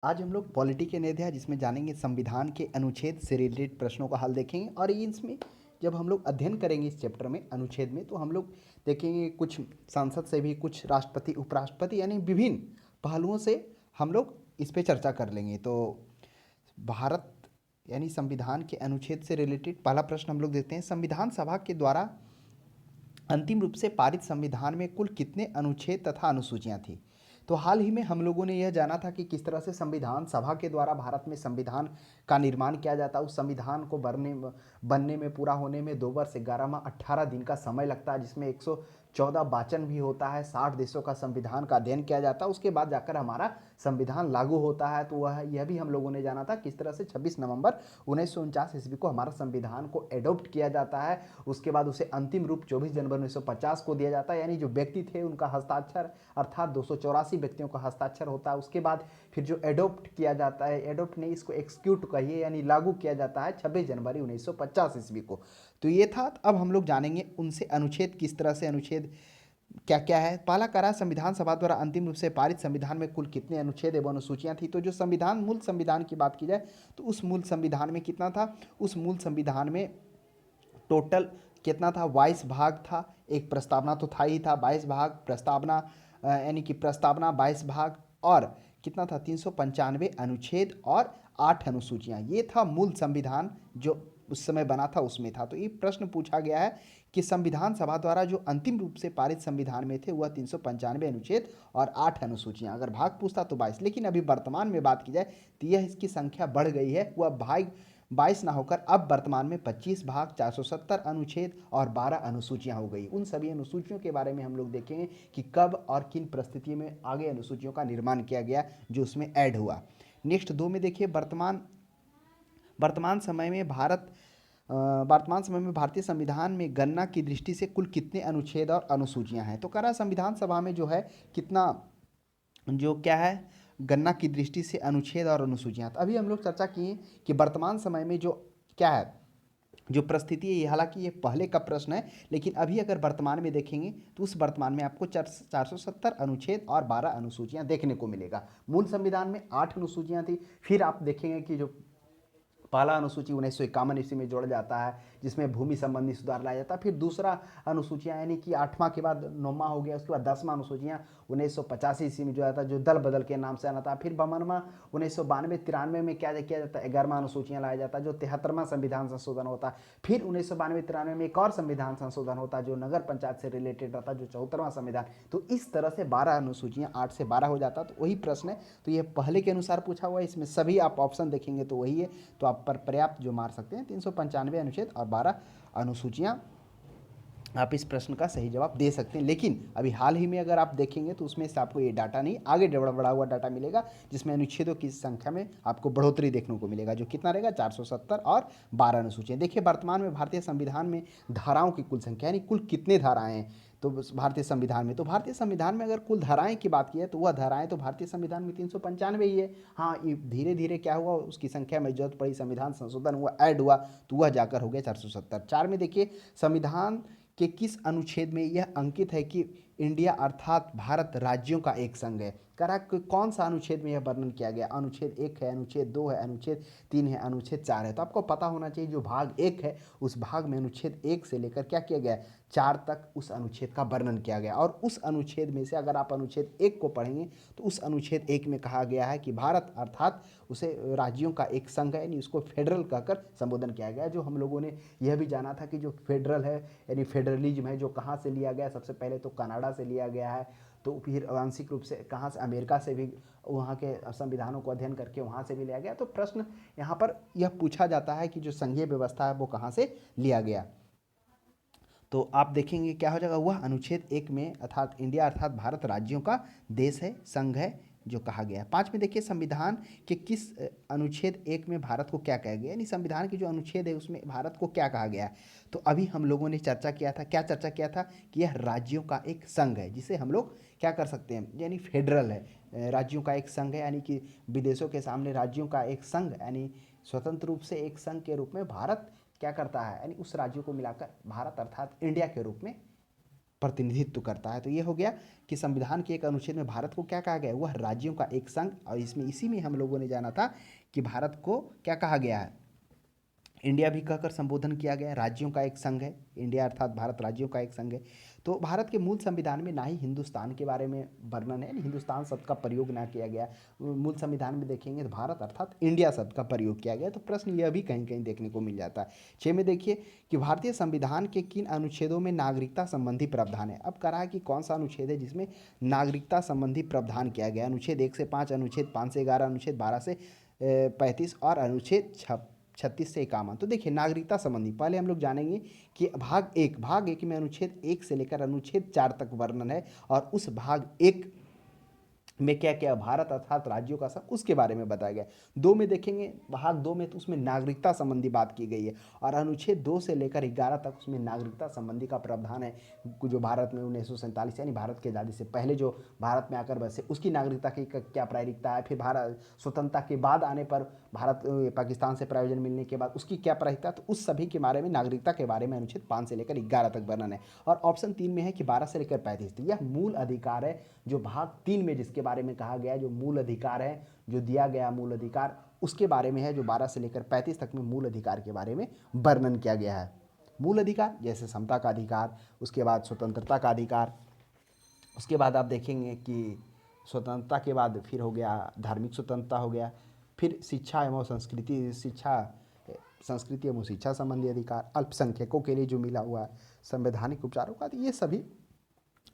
आज हम लोग पॉलिटी के नए अध्याय जिसमें जानेंगे संविधान के अनुच्छेद से रिलेटेड प्रश्नों का हल देखेंगे और ये इसमें जब हम लोग अध्ययन करेंगे इस चैप्टर में अनुच्छेद में तो हम लोग देखेंगे कुछ सांसद से भी कुछ राष्ट्रपति उपराष्ट्रपति यानी विभिन्न पहलुओं से हम लोग इस पे चर्चा कर लेंगे। तो भारत यानी संविधान के अनुच्छेद से रिलेटेड पहला प्रश्न हम लोग देखते हैं, संविधान सभा के द्वारा अंतिम रूप से पारित संविधान में कुल कितने अनुच्छेद तथा अनुसूचियां थी। तो हाल ही में हम लोगों ने यह जाना था कि किस तरह से संविधान सभा के द्वारा भारत में संविधान का निर्माण किया जाता है। उस संविधान को बनने में पूरा होने में 2 वर्ष 11 माह 18 दिन का समय लगता है, जिसमें 114 वाचन भी होता है, 60 देशों का संविधान का अध्ययन किया जाता है, उसके बाद जाकर हमारा संविधान लागू होता है। तो वह यह भी हम लोगों ने जाना था किस तरह से 26 नवंबर 1949 ईस्वी को हमारा संविधान को एडॉप्ट किया जाता है। उसके बाद उसे अंतिम रूप 24 जनवरी 1950 को दिया जाता है, यानी जो व्यक्ति थे उनका हस्ताक्षर अर्थात 284 व्यक्तियों का हस्ताक्षर होता है। उसके बाद फिर जो एडॉप्ट किया जाता है, एडॉप्ट नहीं इसको एक्सक्यूट कहिए, यानी लागू किया जाता है 26 जनवरी 1950 ईस्वी को। तो ये था। अब हम लोग जानेंगे उनसे अनुच्छेद किस तरह से अनुच्छेद क्या क्या है। पहला करा संविधान सभा द्वारा अंतिम रूप से पारित संविधान में कुल कितने अनुच्छेद एवं अनुसूचियां थी। तो जो संविधान मूल संविधान की बात की जाए तो उस मूल संविधान में कितना था, उस मूल संविधान में टोटल कितना था, 22 भाग था। एक प्रस्तावना तो था ही था, 22 भाग प्रस्तावना, यानी कि प्रस्तावना 22 भाग और कितना था 395 अनुच्छेद और 8 अनुसूचियां। ये था मूल संविधान जो उस समय बना था, उसमें था। तो ये प्रश्न पूछा गया है कि संविधान सभा द्वारा जो अंतिम रूप से पारित संविधान में थे वह 395 अनुच्छेद और 8 अनुसूचियां। अगर भाग पूछता तो 22, लेकिन अभी वर्तमान में बात की जाए तो यह इसकी संख्या बढ़ गई है। वह भाग 22 ना होकर अब वर्तमान में 25 भाग 470 अनुच्छेद और 12 अनुसूचियां हो गई। उन सभी अनुसूचियों के बारे में हम लोग देखेंगे कि कब और किन परिस्थितियों में आगे अनुसूचियों का निर्माण किया गया जो उसमें ऐड हुआ। नेक्स्ट 2 में देखिए, वर्तमान वर्तमान समय में भारत वर्तमान समय में भारतीय संविधान में गणना की दृष्टि से कुल कितने अनुच्छेद और अनुसूचियां हैं। तो करा संविधान सभा में जो है कितना, जो क्या है, गणना की दृष्टि से अनुच्छेद और अनुसूचियां। तो अभी हम लोग चर्चा किए कि वर्तमान समय में जो क्या है, जो परिस्थिति है, ये हालांकि ये पहले का प्रश्न है, लेकिन अभी अगर वर्तमान में देखेंगे तो उस वर्तमान में आपको 470 अनुच्छेद और 12 अनुसूचियां देखने को मिलेगा। मूल संविधान में 8 अनुसूचियां थी। फिर आप देखेंगे कि जो पहला अनुसूची 1951 ईस्वी में जोड़ा जाता है जिसमें भूमि संबंधी सुधार लाया जाता है। फिर दूसरा अनुसूचियां यानी कि 8वां के बाद 9वां हो गया, उसके बाद 10वां अनुसूचियां 1985 ईस्वी में जो आता है, जो दल बदल के नाम से आना था। फिर 52वां 1992-93 में क्या किया जाता है, 11वां अनुसूचियां लाया जाता है जो 73वां संविधान संशोधन होता है। फिर 1992-93 में एक और संविधान संशोधन होता है जो नगर पंचायत से रिलेटेड रहता है, जो 74वां संविधान। तो इस तरह से 12 अनुसूचियां 8 से 12 हो जाता है। तो वही प्रश्न है, तो ये पहले के अनुसार पूछा हुआ है, इसमें सभी आप ऑप्शन देखेंगे तो वही है। तो आप पर पर्याप्त जो मार सकते हैं 395 अनुच्छेद और 12 अनुसूचियां, आप इस प्रश्न का सही जवाब दे सकते हैं। लेकिन अभी हाल ही में अगर आप देखेंगे तो उसमें से आपको ये डाटा नहीं, आगे बढ़ा हुआ डाटा मिलेगा जिसमें अनुच्छेदों की संख्या में आपको बढ़ोतरी देखने को मिलेगा, जो कितना रहेगा 470 और 12 अनुसूचियां। देखिए वर्तमान में भारतीय संविधान में धाराओं की कुल संख्या यानी कुल कितने धाराएं हैं। तो भारतीय संविधान में, तो भारतीय संविधान में अगर कुल धाराएं की बात की है तो वह धाराएं तो भारतीय संविधान में 395 ही है। हाँ, ये धीरे धीरे क्या हुआ, उसकी संख्या में जरूरत पड़ी, संविधान संशोधन हुआ, ऐड हुआ, तो वह जाकर हो गया 470। 4 में देखिए, संविधान कि किस अनुच्छेद में यह अंकित है कि इंडिया अर्थात भारत राज्यों का एक संघ है। करा कौन सा अनुच्छेद में यह वर्णन किया गया, अनुच्छेद 1 है, अनुच्छेद 2 है, अनुच्छेद 3 है, अनुच्छेद 4 है। तो आपको पता होना चाहिए जो भाग 1 है उस भाग में अनुच्छेद 1 से लेकर क्या किया गया, 4 तक उस अनुच्छेद का वर्णन किया गया। और उस अनुच्छेद में से अगर आप अनुच्छेद 1 को पढ़ेंगे तो उस अनुच्छेद 1 में कहा गया है कि भारत अर्थात उसे राज्यों का एक संघ है, यानी उसको फेडरल कहकर संबोधन किया गया। जो हम लोगों ने यह भी जाना था कि जो फेडरल है यानी फेडरलिज्म है, जो कहाँ से लिया गया, सबसे पहले तो कनाडा से लिया गया है, तो फिर आंशिक रूप से कहाँ से, अमेरिका से भी वहाँ के संविधानों को अध्ययन करके वहाँ से भी लिया गया। तो प्रश्न यहाँ पर यह पूछा जाता है कि जो संघीय व्यवस्था है वो कहाँ से लिया गया। तो आप देखेंगे क्या हो जाएगा, वह अनुच्छेद 1 में अर्थात इंडिया अर्थात भारत राज्यों का देश है, संघ है, जो कहा गया है। 5 में देखिए, संविधान के किस अनुच्छेद 1 में भारत को क्या कहा गया, यानी संविधान की जो अनुच्छेद है उसमें भारत को क्या कहा गया है। तो अभी हम लोगों ने चर्चा किया था, क्या चर्चा किया था कि यह राज्यों का एक संघ है जिसे हम लोग क्या कर सकते हैं, यानी फेडरल है, राज्यों का एक संघ है, यानी कि विदेशों के सामने राज्यों का एक संघ, यानी स्वतंत्र रूप से एक संघ के रूप में भारत क्या करता है, यानी उस राज्यों को मिलाकर भारत अर्थात इंडिया के रूप में प्रतिनिधित्व करता है। तो ये हो गया कि संविधान के एक अनुच्छेद में भारत को क्या कहा गया है, वह राज्यों का एक संघ, और इसमें इसी में हम लोगों ने जाना था कि भारत को क्या कहा गया है, इंडिया भी कहकर संबोधन किया गया है, राज्यों का एक संघ है इंडिया, अर्थात भारत राज्यों का एक संघ है। तो भारत के मूल संविधान में ना ही हिंदुस्तान के बारे में वर्णन है, हिंदुस्तान शब्द का प्रयोग ना किया गया। मूल संविधान में देखेंगे तो भारत अर्थात इंडिया शब्द का प्रयोग किया गया। तो प्रश्न यह भी कहीं कहीं देखने को मिल जाता है। 6 में देखिए कि भारतीय संविधान के किन अनुच्छेदों में नागरिकता संबंधी प्रावधान है। अब कहा है कि कौन सा अनुच्छेद है जिसमें नागरिकता संबंधी प्रावधान किया गया। अनुच्छेद 1 से 5, अनुच्छेद 5 से 11, अनुच्छेद 12 से 35 और अनुच्छेद 36 से 51। तो देखिए नागरिकता संबंधी पहले हम लोग जानेंगे कि भाग एक में अनुच्छेद 1 से लेकर अनुच्छेद 4 तक वर्णन है, और उस भाग 1 में क्या क्या भारत अर्थात राज्यों का सब उसके बारे में बताया गया। 2 में देखेंगे, भाग 2 में तो उसमें नागरिकता संबंधी बात की गई है, और अनुच्छेद 2 से लेकर 11 तक उसमें नागरिकता संबंधी का प्रावधान है। जो भारत में 1947 यानी भारत की आज़ादी से पहले जो भारत में आकर बसे उसकी नागरिकता की क्या प्रायिकता है, फिर भारत स्वतंत्रता के बाद आने पर भारत पाकिस्तान से प्रायोजन मिलने के बाद उसकी क्या प्रायिकता, तो उस सभी के बारे में नागरिकता के बारे में अनुच्छेद 5 से लेकर 11 तक वर्णन है। और ऑप्शन 3 में है कि 12 से लेकर 35, तो यह मूल अधिकार है जो भाग 3 में जिसके बारे में कहा गया है, जो मूल अधिकार है जो दिया गया मूल अधिकार उसके बारे में है, जो 12 से लेकर 35 तक में मूल अधिकार के बारे में वर्णन किया गया है। मूल अधिकार जैसे समता का अधिकार, उसके बाद स्वतंत्रता का अधिकार, उसके बाद आप देखेंगे कि स्वतंत्रता के बाद फिर हो गया धार्मिक स्वतंत्रता हो गया, फिर शिक्षा एवं संस्कृति एवं शिक्षा संबंधी अधिकार, अल्पसंख्यकों के लिए जो मिला हुआ है संवैधानिक उपचारों का, ये सभी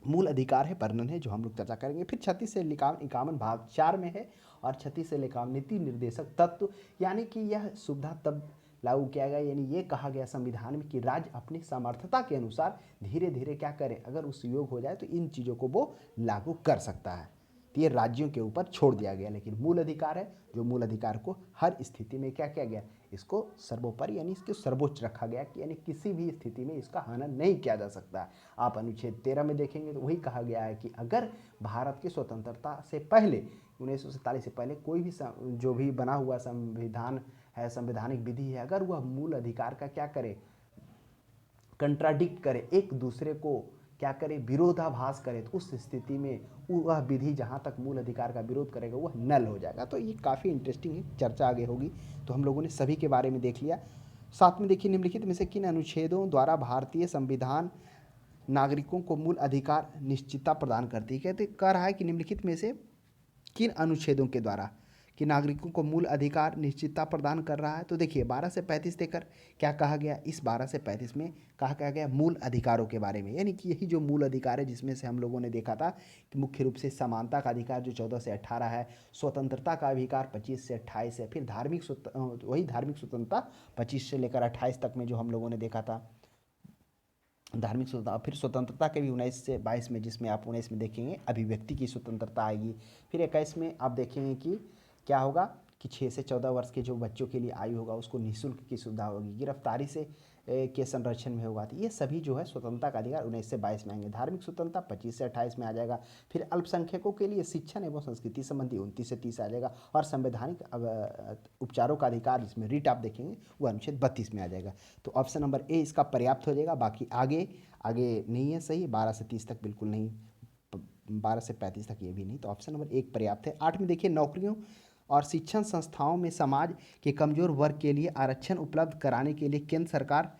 मूल अधिकार है, वर्णन है, जो हम लोग चर्चा करेंगे। फिर 36 से 51 भाग 4 में है, और 36 से 51 नीति निर्देशक तत्व, यानी कि यह सुविधा तब लागू किया गया, यानी ये कहा गया संविधान में कि राज्य अपनी सामर्थ्यता के अनुसार धीरे धीरे क्या करें, अगर उस योग हो जाए तो इन चीज़ों को वो लागू कर सकता है। तो ये राज्यों के ऊपर छोड़ दिया गया, लेकिन मूल अधिकार है, जो मूल अधिकार को हर स्थिति में क्या किया गया, इसको सर्वोपरि यानी इसके सर्वोच्च रखा गया कि यानी किसी भी स्थिति में इसका हनन नहीं किया जा सकता। आप अनुच्छेद 13 में देखेंगे तो वही कहा गया है कि अगर भारत की स्वतंत्रता से पहले 1947 से पहले कोई भी जो भी बना हुआ संविधान है, संवैधानिक विधि है, अगर वह मूल अधिकार का क्या करे, कंट्राडिक्ट करे, एक दूसरे को क्या करे, विरोधाभास करे, तो उस स्थिति में वह विधि जहाँ तक मूल अधिकार का विरोध करेगा वह नल हो जाएगा। तो ये काफ़ी इंटरेस्टिंग है, चर्चा आगे होगी। तो हम लोगों ने सभी के बारे में देख लिया। साथ में देखिए निम्नलिखित में से किन अनुच्छेदों द्वारा भारतीय संविधान नागरिकों को मूल अधिकार निश्चितता प्रदान करती है। कहते कह रहा है कि निम्नलिखित में से किन अनुच्छेदों के द्वारा कि नागरिकों को मूल अधिकार निश्चितता प्रदान कर रहा है। तो देखिए 12 से 35 देकर क्या कहा गया, इस 12 से 35 में कहा गया मूल अधिकारों के बारे में, यानी कि यही जो मूल अधिकार है जिसमें से हम लोगों ने देखा था कि मुख्य रूप से समानता का अधिकार जो 14 से 18 है, स्वतंत्रता का अधिकार 25 से 28 है, फिर धार्मिक स्वतंत्रता 25 से लेकर 28 तक में जो हम लोगों ने देखा था धार्मिक स्वतंत्रता, फिर स्वतंत्रता के भी 19 से 22 में, जिसमें आप 19 में देखेंगे अभिव्यक्ति की स्वतंत्रता आएगी। फिर 21 में आप देखेंगे कि क्या होगा कि 6 से 14 वर्ष के जो बच्चों के लिए आयु होगा उसको निःशुल्क की सुविधा होगी, गिरफ्तारी से के संरक्षण में होगा। तो ये सभी जो है स्वतंत्रता का अधिकार 19 से 22 में आएंगे। धार्मिक स्वतंत्रता 25 से 28 में आ जाएगा। फिर अल्पसंख्यकों के लिए शिक्षण एवं संस्कृति संबंधी 29 से 30 आ जाएगा, और संवैधानिक उपचारों का अधिकार जिसमें रिट आप देखेंगे वो अनुच्छेद 32 में आ जाएगा। तो ऑप्शन नंबर ए इसका पर्याप्त हो जाएगा। बाकी आगे नहीं है सही, 12 से 30 तक बिल्कुल नहीं, 12 से 35 तक ये भी नहीं, तो ऑप्शन नंबर 1 पर्याप्त है। 8 में देखिए नौकरियों और शिक्षण संस्थाओं में समाज के कमजोर वर्ग के लिए आरक्षण उपलब्ध कराने के लिए केंद्र सरकार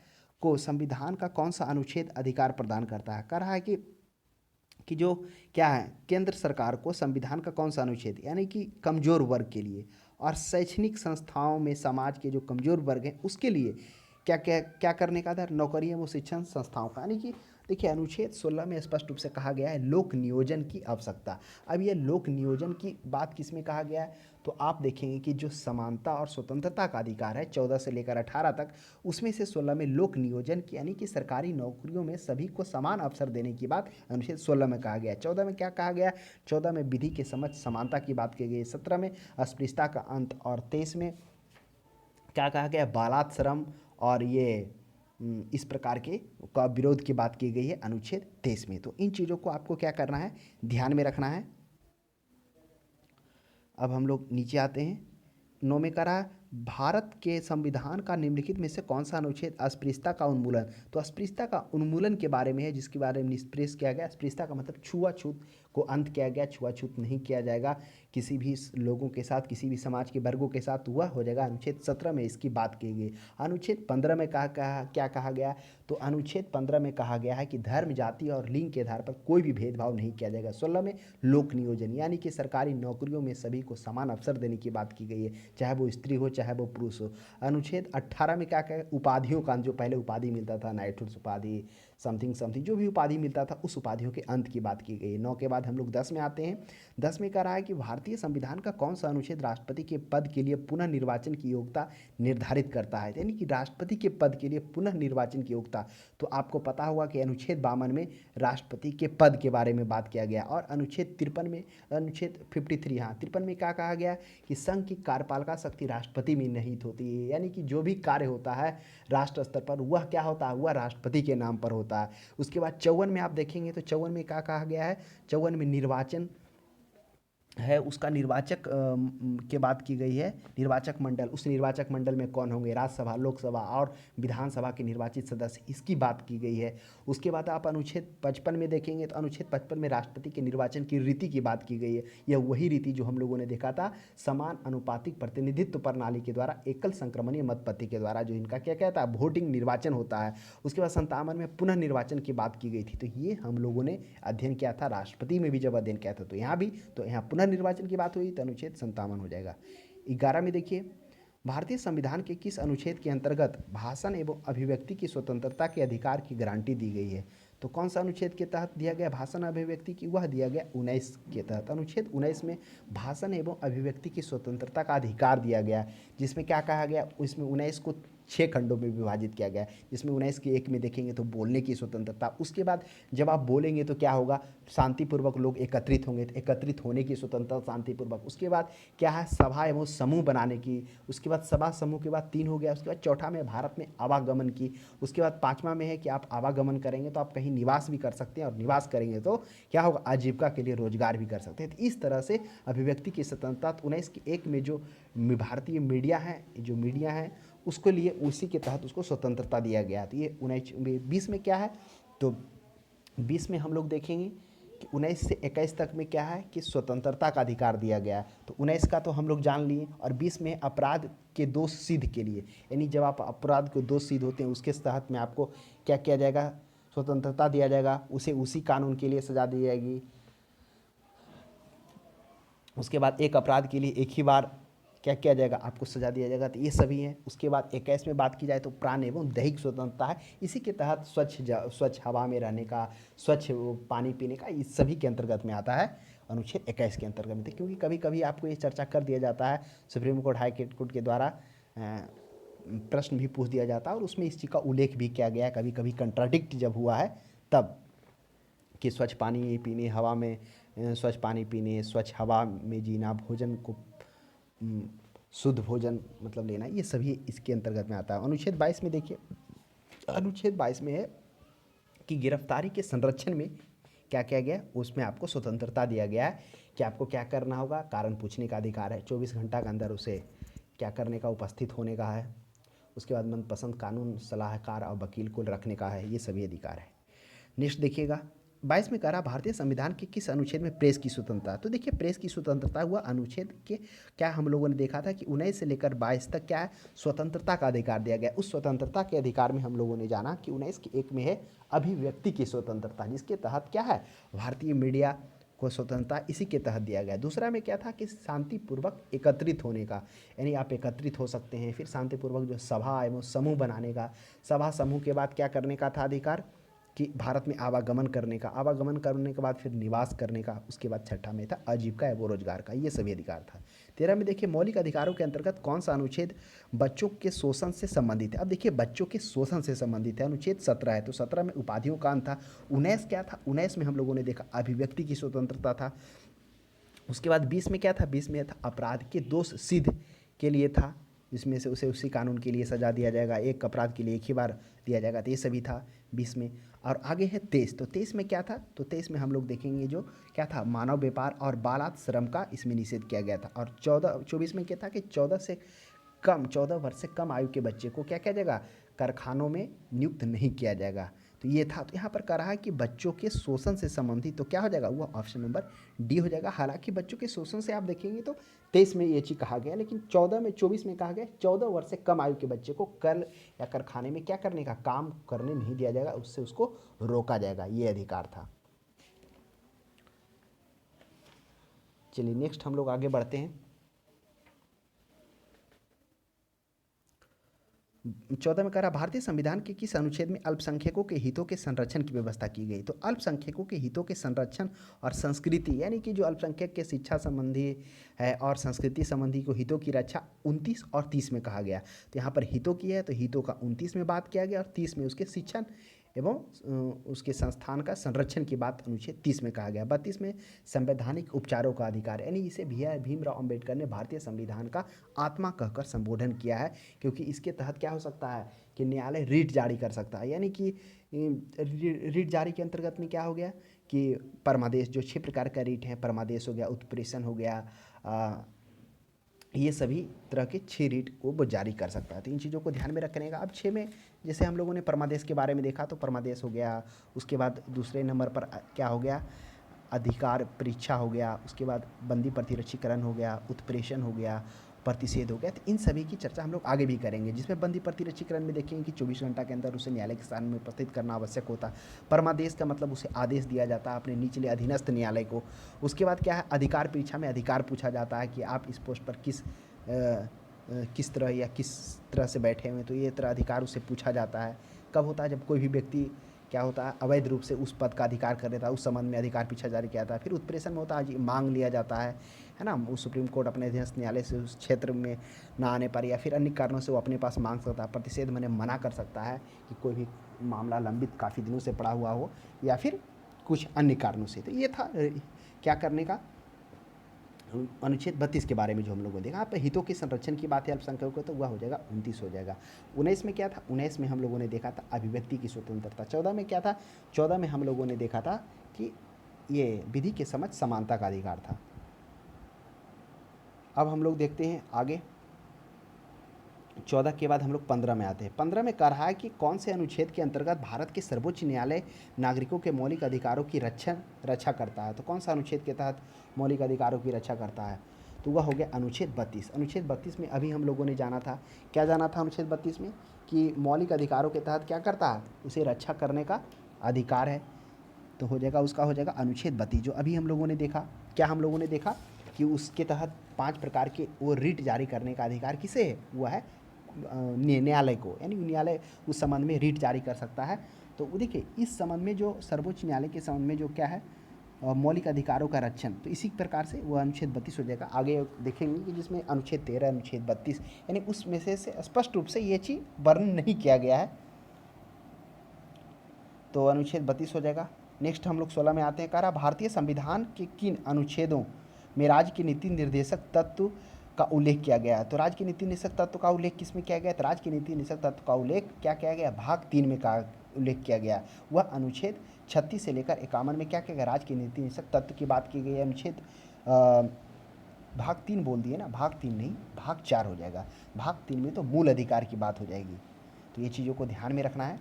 को संविधान का कौन सा अनुच्छेद अधिकार प्रदान करता है। कह रहा है कि जो क्या है, केंद्र सरकार को संविधान का कौन सा अनुच्छेद, यानी कि कमजोर वर्ग के लिए और शैक्षणिक संस्थाओं में समाज के जो कमजोर वर्ग हैं उसके लिए क्या क्या क्या करने का था, नौकरी एवं शिक्षण संस्थाओं का। यानी कि देखिए अनुच्छेद 16 में स्पष्ट रूप से कहा गया है लोक नियोजन की आवश्यकता। अब ये लोक नियोजन की बात किस में कहा गया है, तो आप देखेंगे कि जो समानता और स्वतंत्रता का अधिकार है 14 से लेकर 18 तक, उसमें से 16 में लोक नियोजन की यानी कि सरकारी नौकरियों में सभी को समान अवसर देने की बात अनुच्छेद 16 में कहा गया है। 14 में क्या कहा गया, 14 में विधि के समझ समानता की बात की गई, 17 में अस्पृश्यता का अंत, और 23 में क्या कहा गया, बालाश्रम और ये इस प्रकार के का विरोध की बात की गई है अनुच्छेद 23 में। तो इन चीज़ों को आपको क्या करना है, ध्यान में रखना है। अब हम लोग नीचे आते हैं। 9 में करा भारत के संविधान का निम्नलिखित में से कौन सा अनुच्छेद अस्पृश्यता का उन्मूलन, तो अस्पृश्यता का उन्मूलन के बारे में है, जिसके बारे में निष्पेष किया गया। अस्पृश्यता का मतलब छुआछूत को अंत किया गया, छुआछूत नहीं किया जाएगा किसी भी लोगों के साथ, किसी भी समाज के वर्गों के साथ, वह हो जाएगा अनुच्छेद 17 में इसकी बात की गई। अनुच्छेद 15 में क्या कहा गया, तो अनुच्छेद 15 में कहा गया है कि धर्म, जाति और लिंग के आधार पर कोई भी भेदभाव नहीं किया जाएगा। 16 में लोक नियोजन, यानी कि सरकारी नौकरियों में सभी को समान अवसर देने की बात की गई है, चाहे वो स्त्री हो चाहे वो पुरुष हो। अनुच्छेद 18 में क्या कहा, उपाधियों का, जो पहले उपाधि मिलता था, नाइटहुड उपाधि, समथिंग समथिंग, जो भी उपाधि मिलता था उस उपाधियों के अंत की बात की गई है। 9 के बाद हम लोग 10 में आते हैं। 10 में कह रहा है कि भारतीय संविधान का कौन सा अनुच्छेद राष्ट्रपति के पद के लिए पुनः निर्वाचन की योग्यता निर्धारित करता है, यानी कि राष्ट्रपति के पद के लिए पुनः निर्वाचन की योग्यता। तो आपको पता होगा कि अनुच्छेद 52 में राष्ट्रपति के पद के बारे में बात किया गया, और अनुच्छेद 53 में, अनुच्छेद 53, हाँ 53 में क्या कहा गया कि संघ की कार्यपालिका शक्ति राष्ट्रपति में निहित होती है, यानी कि जो भी कार्य होता है राष्ट्र स्तर पर वह क्या होता है, वह राष्ट्रपति के नाम पर होता है। उसके बाद 54 में आप देखेंगे तो 54 में क्या कहा गया है, 54 में निर्वाचन है, उसका निर्वाचक के बात की गई है, निर्वाचक मंडल। उस निर्वाचक मंडल में कौन होंगे, राज्यसभा, लोकसभा और विधानसभा के निर्वाचित सदस्य, इसकी बात की गई है। उसके बाद आप अनुच्छेद 55 में देखेंगे तो अनुच्छेद 55 में राष्ट्रपति के निर्वाचन की रीति की बात की गई है। यह वही रीति जो हम लोगों ने देखा था समान अनुपातिक प्रतिनिधित्व प्रणाली के द्वारा, एकल संक्रमणीय मत पद्धति के द्वारा, जो इनका क्या कहता है, वोटिंग निर्वाचन होता है। उसके बाद 57 में पुनः निर्वाचन की बात की गई थी। तो ये हम लोगों ने अध्ययन किया था, राष्ट्रपति में भी जब अध्ययन किया था तो यहाँ भी, तो यहाँ पुनः निर्वाचन की बात हुई तो अनुच्छेद 57 हो जाएगा। 11 में देखिए, भारतीय संविधान के किस अनुच्छेद के अंतर्गत भाषण एवं अभिव्यक्ति की स्वतंत्रता के अधिकार की गारंटी दी गई है, तो कौन सा अनुच्छेद के तहत दिया गया भाषण अभिव्यक्ति की, वह दिया गया 19 के तहत। अनुच्छेद 19 में भाषण एवं अभिव्यक्ति की स्वतंत्रता का अधिकार दिया गया, जिसमें क्या कहा गया, इसमें 19 को 6 खंडों में विभाजित किया गया, जिसमें 19 के 1 में देखेंगे तो बोलने की स्वतंत्रता। उसके बाद जब आप बोलेंगे तो क्या होगा, शांतिपूर्वक लोग एकत्रित होंगे तो एकत्रित होने की स्वतंत्रता शांतिपूर्वक। उसके बाद क्या है, सभा एवं समूह बनाने की। उसके बाद सभा समूह के बाद 3 हो गया। उसके बाद चौथा में भारत में आवागमन की। उसके बाद 5वां में है कि आप आवागमन करेंगे तो आप कहीं निवास भी कर सकते हैं, और निवास करेंगे तो क्या होगा, आजीविका के लिए रोजगार भी कर सकते हैं। तो इस तरह से अभिव्यक्ति की स्वतंत्रता 19 के 1 में जो भारतीय मीडिया है उसके लिए उसी के तहत उसको स्वतंत्रता दिया गया। तो ये 20 में क्या है, तो 20 में हम लोग देखेंगे कि 19 से 21 तक में क्या है कि स्वतंत्रता का अधिकार दिया गया है। तो 19 का तो हम लोग जान लिए, और 20 में अपराध के दोष सिद्ध के लिए, यानी जब आप अपराध के दोष सिद्ध होते हैं उसके तहत में आपको क्या किया जाएगा, स्वतंत्रता दिया जाएगा, उसे उसी कानून के लिए सजा दी जाएगी। उसके बाद एक अपराध के लिए एक ही बार क्या किया जाएगा, आपको सजा दिया जाएगा। तो ये सभी हैं। उसके बाद 21 में बात की जाए तो प्राण एवं दैहिक स्वतंत्रता है, इसी के तहत स्वच्छ हवा में रहने का, स्वच्छ पानी पीने का, इस सभी के अंतर्गत में आता है अनुच्छेद 21 के अंतर्गत में। क्योंकि कभी कभी आपको ये चर्चा कर दिया जाता है, सुप्रीम कोर्ट, हाई कोर्ट के द्वारा प्रश्न भी पूछ दिया जाता है, और उसमें इस चीज़ का उल्लेख भी किया गया है कभी कभी कंट्राडिक्ट जब हुआ है तब, कि स्वच्छ पानी पीने, हवा में स्वच्छ पानी पीने, स्वच्छ हवा में जीना, भोजन को शुद्ध भोजन मतलब लेना, ये सभी इसके अंतर्गत में आता है। अनुच्छेद 22 में देखिए, अनुच्छेद 22 में है कि गिरफ्तारी के संरक्षण में क्या किया गया, उसमें आपको स्वतंत्रता दिया गया है कि आपको क्या करना होगा, कारण पूछने का अधिकार है, 24 घंटा के अंदर उसे क्या करने का, उपस्थित होने का है। उसके बाद मनपसंद कानून सलाहकार और वकील को रखने का है, ये सभी अधिकार है। नेक्स्ट देखिएगा, 22 में कह रहा भारतीय संविधान के किस अनुच्छेद में प्रेस की स्वतंत्रता। तो देखिए, प्रेस की स्वतंत्रता हुआ अनुच्छेद के, क्या हम लोगों ने देखा था कि 19 से लेकर 22 तक क्या है, स्वतंत्रता का अधिकार दिया गया। उस स्वतंत्रता के अधिकार में हम लोगों ने जाना कि 19 के 1 में है अभिव्यक्ति की स्वतंत्रता, जिसके तहत क्या है, भारतीय मीडिया को स्वतंत्रता इसी के तहत दिया गया। दूसरा में क्या था कि शांतिपूर्वक एकत्रित होने का, यानी आप एकत्रित हो सकते हैं। फिर शांतिपूर्वक जो सभा एवं समूह बनाने का, सभा समूह के बाद क्या करने का था अधिकार, कि भारत में आवागमन करने का, आवागमन करने के बाद फिर निवास करने का। उसके बाद 6ठा में था आजीविका एवं रोजगार का, ये सभी अधिकार था। 13 में देखिए, मौलिक अधिकारों के अंतर्गत कौन सा अनुच्छेद बच्चों के शोषण से संबंधित है। अब देखिए, बच्चों के शोषण से संबंधित है, अनुच्छेद 17 है। तो 17 में उपाधियों का अंत था। 19 क्या था, 19 में हम लोगों ने देखा अभिव्यक्ति की स्वतंत्रता था। उसके बाद 20 में क्या था, 20 में था अपराध के दोष सिद्ध के लिए था, जिसमें से उसे उसी कानून के लिए सजा दिया जाएगा, एक अपराध के लिए एक ही बार दिया जाएगा। तो ये सभी था 20 में। और आगे है 23। तो 23 में क्या था, तो 23 में हम लोग देखेंगे जो क्या था, मानव व्यापार और बालात श्रम का इसमें निषेध किया गया था। और 24 में क्या था कि 14 से कम 14 वर्ष से कम आयु के बच्चे को क्या किया जाएगा, कारखानों में नियुक्त नहीं किया जाएगा। तो ये था। तो यहाँ पर कह रहा है कि बच्चों के शोषण से संबंधित, तो क्या हो जाएगा, वो ऑप्शन नंबर डी हो जाएगा। हालांकि बच्चों के शोषण से आप देखेंगे तो 23 में ये चीज़ कहा गया, लेकिन 24 में कहा गया 14 वर्ष से कम आयु के बच्चे को कल या कारखाने में क्या करने का, काम करने नहीं दिया जाएगा, उससे उसको रोका जाएगा, ये अधिकार था। चलिए नेक्स्ट हम लोग आगे बढ़ते हैं। 14 में कह रहा भारतीय संविधान के किस अनुच्छेद में अल्पसंख्यकों के हितों के संरक्षण की व्यवस्था की गई। तो अल्पसंख्यकों के हितों के संरक्षण और संस्कृति, यानी कि जो अल्पसंख्यक के शिक्षा संबंधी है और संस्कृति संबंधी को हितों की रक्षा 29 और 30 में कहा गया। तो यहाँ पर हितों की है तो हितों का 29 में बात किया गया और 30 में उसके शिक्षण एवं उसके संस्थान का संरक्षण की बात अनुच्छेद 30 में कहा गया। 32 में संवैधानिक उपचारों का अधिकार, यानी इसे भीमराव अंबेडकर ने भारतीय संविधान का आत्मा कहकर संबोधन किया है, क्योंकि इसके तहत क्या हो सकता है कि न्यायालय रीट जारी कर सकता है। यानी कि रीट जारी के अंतर्गत में क्या हो गया कि परमादेश, जो 6 प्रकार का रीट है, परमादेश हो गया, उत्प्रेषण हो गया, ये सभी तरह के 6 रीट को वो जारी कर सकता है। तो इन चीज़ों को ध्यान में रखने का। अब 6 में जैसे हम लोगों ने परमादेश के बारे में देखा, तो परमादेश हो गया, उसके बाद दूसरे नंबर पर क्या हो गया, अधिकार परीक्षा हो गया, उसके बाद बंदी प्रतिरक्षीकरण हो गया, उत्प्रेषण हो गया, प्रतिषेध हो गया। तो इन सभी की चर्चा हम लोग आगे भी करेंगे, जिसमें बंदी प्रतिरक्षीकरण में देखेंगे कि 24 घंटा के अंदर उसे न्यायालय के सामने उपस्थित करना आवश्यक होता है। परमादेश का मतलब उसे आदेश दिया जाता है अपने निचले अधीनस्थ न्यायालय को। उसके बाद क्या है, अधिकार परीक्षा में अधिकार पूछा जाता है कि आप इस पोस्ट पर किस तरह या किस तरह से बैठे हुए हैं, तो ये तरह अधिकार उसे पूछा जाता है। कब होता है, जब कोई भी व्यक्ति क्या होता है, अवैध रूप से उस पद का अधिकार कर लेता है, उस संबंध में अधिकार पीछा जारी किया जाता है। फिर उत्प्रेषण में होता है मांग लिया जाता है ना, वो सुप्रीम कोर्ट अपने अधीनस्थ न्यायालय से उस क्षेत्र में ना आने पर या फिर अन्य कारणों से वो अपने पास मांग सकता है। प्रतिषेध मैंने मना कर सकता है कि कोई भी मामला लंबित काफ़ी दिनों से पड़ा हुआ हो या फिर कुछ अन्य कारणों से। तो ये था क्या करने का, अनुच्छेद 32 के बारे में जो हम लोगों ने देखा। आप हितों के संरक्षण की बात है अल्पसंख्यकों को, तो वह हो जाएगा 29 हो जाएगा। 19 में क्या था, 19 में हम लोगों ने देखा था अभिव्यक्ति की स्वतंत्रता। 14 में क्या था, 14 में हम लोगों ने देखा था कि ये विधि के समझ समानता का अधिकार था। अब हम लोग देखते हैं आगे, 14 के बाद हम लोग 15 में आते हैं। 15 में कह रहा है कि कौन से अनुच्छेद के अंतर्गत भारत के सर्वोच्च न्यायालय नागरिकों के मौलिक अधिकारों की रक्षा करता है। तो कौन सा अनुच्छेद के तहत मौलिक अधिकारों की रक्षा करता है, तो वह हो गया अनुच्छेद 32। अनुच्छेद 32 में अभी हम लोगों ने जाना था, क्या जाना था अनुच्छेद 32 में, कि मौलिक अधिकारों के तहत क्या करता है, उसे रक्षा करने का अधिकार है। तो हो जाएगा उसका हो जाएगा अनुच्छेद 32, जो अभी हम लोगों ने देखा। क्या हम लोगों ने देखा कि उसके तहत 5 प्रकार के वो रीट जारी करने का अधिकार किसे है, वह है न्यायालय को, यानी न्यायालय उस संबंध में रीट जारी कर सकता है। तो देखिए इस संबंध में जो सर्वोच्च न्यायालय के संबंध में जो क्या है मौलिक अधिकारों का रक्षण, तो इसी प्रकार से वो अनुच्छेद 32 हो जाएगा। आगे देखेंगे कि जिसमें अनुच्छेद 13, अनुच्छेद 32, यानी उसमें से स्पष्ट रूप से ये चीज़ वर्णन नहीं किया गया है, तो अनुच्छेद 32 हो जाएगा। नेक्स्ट हम लोग 16 में आते हैं। कह रहा भारतीय संविधान के किन अनुच्छेदों में राज्य के नीति निर्देशक तत्व का उल्लेख किया गया है। तो राज्य के नीति निर्देशक तत्व का उल्लेख किस में किया गया है, तो राज्य के नीति निर्देशक तत्व का उल्लेख क्या किया गया, भाग 3 में का उल्लेख किया गया। वह अनुच्छेद 36 से लेकर 51 में क्या किया गया, राज्य के नीति निर्देशक तत्व की बात की गई है। अनुच्छेद भाग 3 बोल दिए ना, भाग 3 नहीं भाग 4 हो जाएगा। भाग 3 में तो मूल अधिकार की बात हो जाएगी, तो ये चीज़ों को ध्यान में रखना है।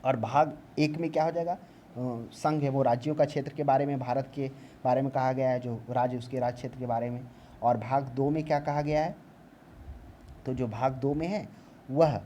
और भाग 1 में क्या हो जाएगा, संघ है वो राज्यों का क्षेत्र के बारे में, भारत के बारे में कहा गया है, जो राज्य उसके राज्य क्षेत्र के बारे में। और भाग 2 में क्या कहा गया है, तो जो भाग 2 में है वह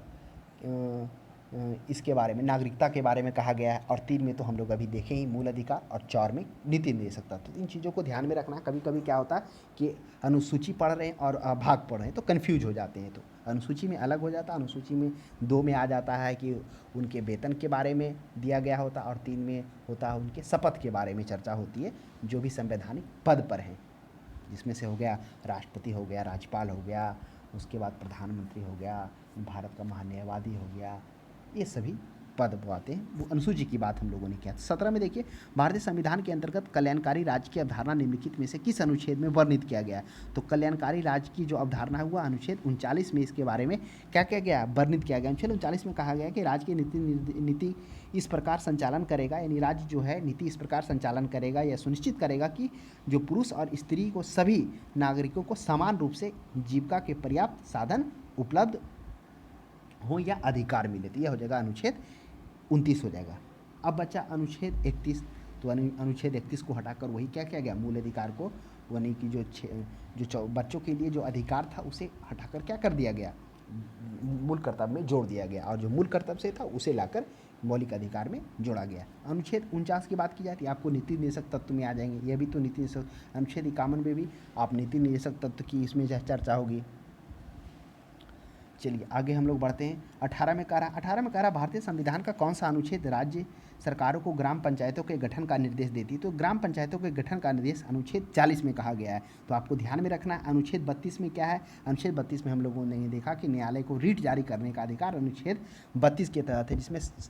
इसके बारे में नागरिकता के बारे में कहा गया है। और 3 में तो हम लोग अभी देखें ही मूल अधिकार, और 4 में नीति निर्देशक तत्व। तो इन चीज़ों को ध्यान में रखना है। कभी कभी क्या होता है कि अनुसूची पढ़ रहे हैं और भाग पढ़ रहे हैं तो कन्फ्यूज हो जाते हैं, तो अनुसूची में अलग हो जाता है। अनुसूची में 2 में आ जाता है कि उनके वेतन के बारे में दिया गया होता, और 3 में होता है उनके शपथ के बारे में चर्चा होती है, जो भी संवैधानिक पद पर हैं, जिसमें से हो गया राष्ट्रपति हो गया, राज्यपाल हो गया, उसके बाद प्रधानमंत्री हो गया, भारत का महान्यायवादी हो गया, ये सभी पद वो आते हैं, वो अनुसूची की बात हम लोगों ने किया। 17 में देखिए, भारतीय संविधान के अंतर्गत कल्याणकारी राज्य की अवधारणा निम्नलिखित में से किस अनुच्छेद में वर्णित किया गया है? तो कल्याणकारी राज्य की जो अवधारणा है वह अनुच्छेद 39 में इसके बारे में क्या किया गया, वर्णित किया गया। अनुच्छेद 39 में कहा गया कि राज्य की नीति इस प्रकार संचालन करेगा, यानी राज्य जो है नीति इस प्रकार संचालन करेगा या सुनिश्चित करेगा कि जो पुरुष और स्त्री को सभी नागरिकों को समान रूप से जीविका के पर्याप्त साधन उपलब्ध हो या अधिकार मिले। तो यह हो जाएगा अनुच्छेद 29 हो जाएगा। अब बचा अनुच्छेद 31। तो अनुच्छेद 31 को हटाकर वही क्या किया गया, मूल अधिकार को, यानी कि जो बच्चों के लिए जो अधिकार था उसे हटाकर क्या कर दिया गया, मूल कर्तव्य में जोड़ दिया गया, और जो मूल कर्तव्य से था उसे लाकर मौलिक अधिकार में जोड़ा गया। अनुच्छेद 49 की बात की जाती है, आपको नीति निर्देशक तत्व में आ जाएंगे, यह भी तो नीति निर्देशक। अनुच्छेद 51 में भी आप नीति निर्देशक तत्व की इसमें चर्चा होगी। चलिए आगे हम लोग बढ़ते हैं। 18 में कह रहा भारतीय संविधान का कौन सा अनुच्छेद राज्य सरकारों को ग्राम पंचायतों के गठन का निर्देश देती है? तो ग्राम पंचायतों के गठन का निर्देश अनुच्छेद 40 में कहा गया है। तो आपको ध्यान में रखना है। अनुच्छेद 32 में क्या है, अनुच्छेद 32 में हम लोगों ने देखा कि न्यायालय को रीट जारी करने का अधिकार अनुच्छेद 32 के तहत है,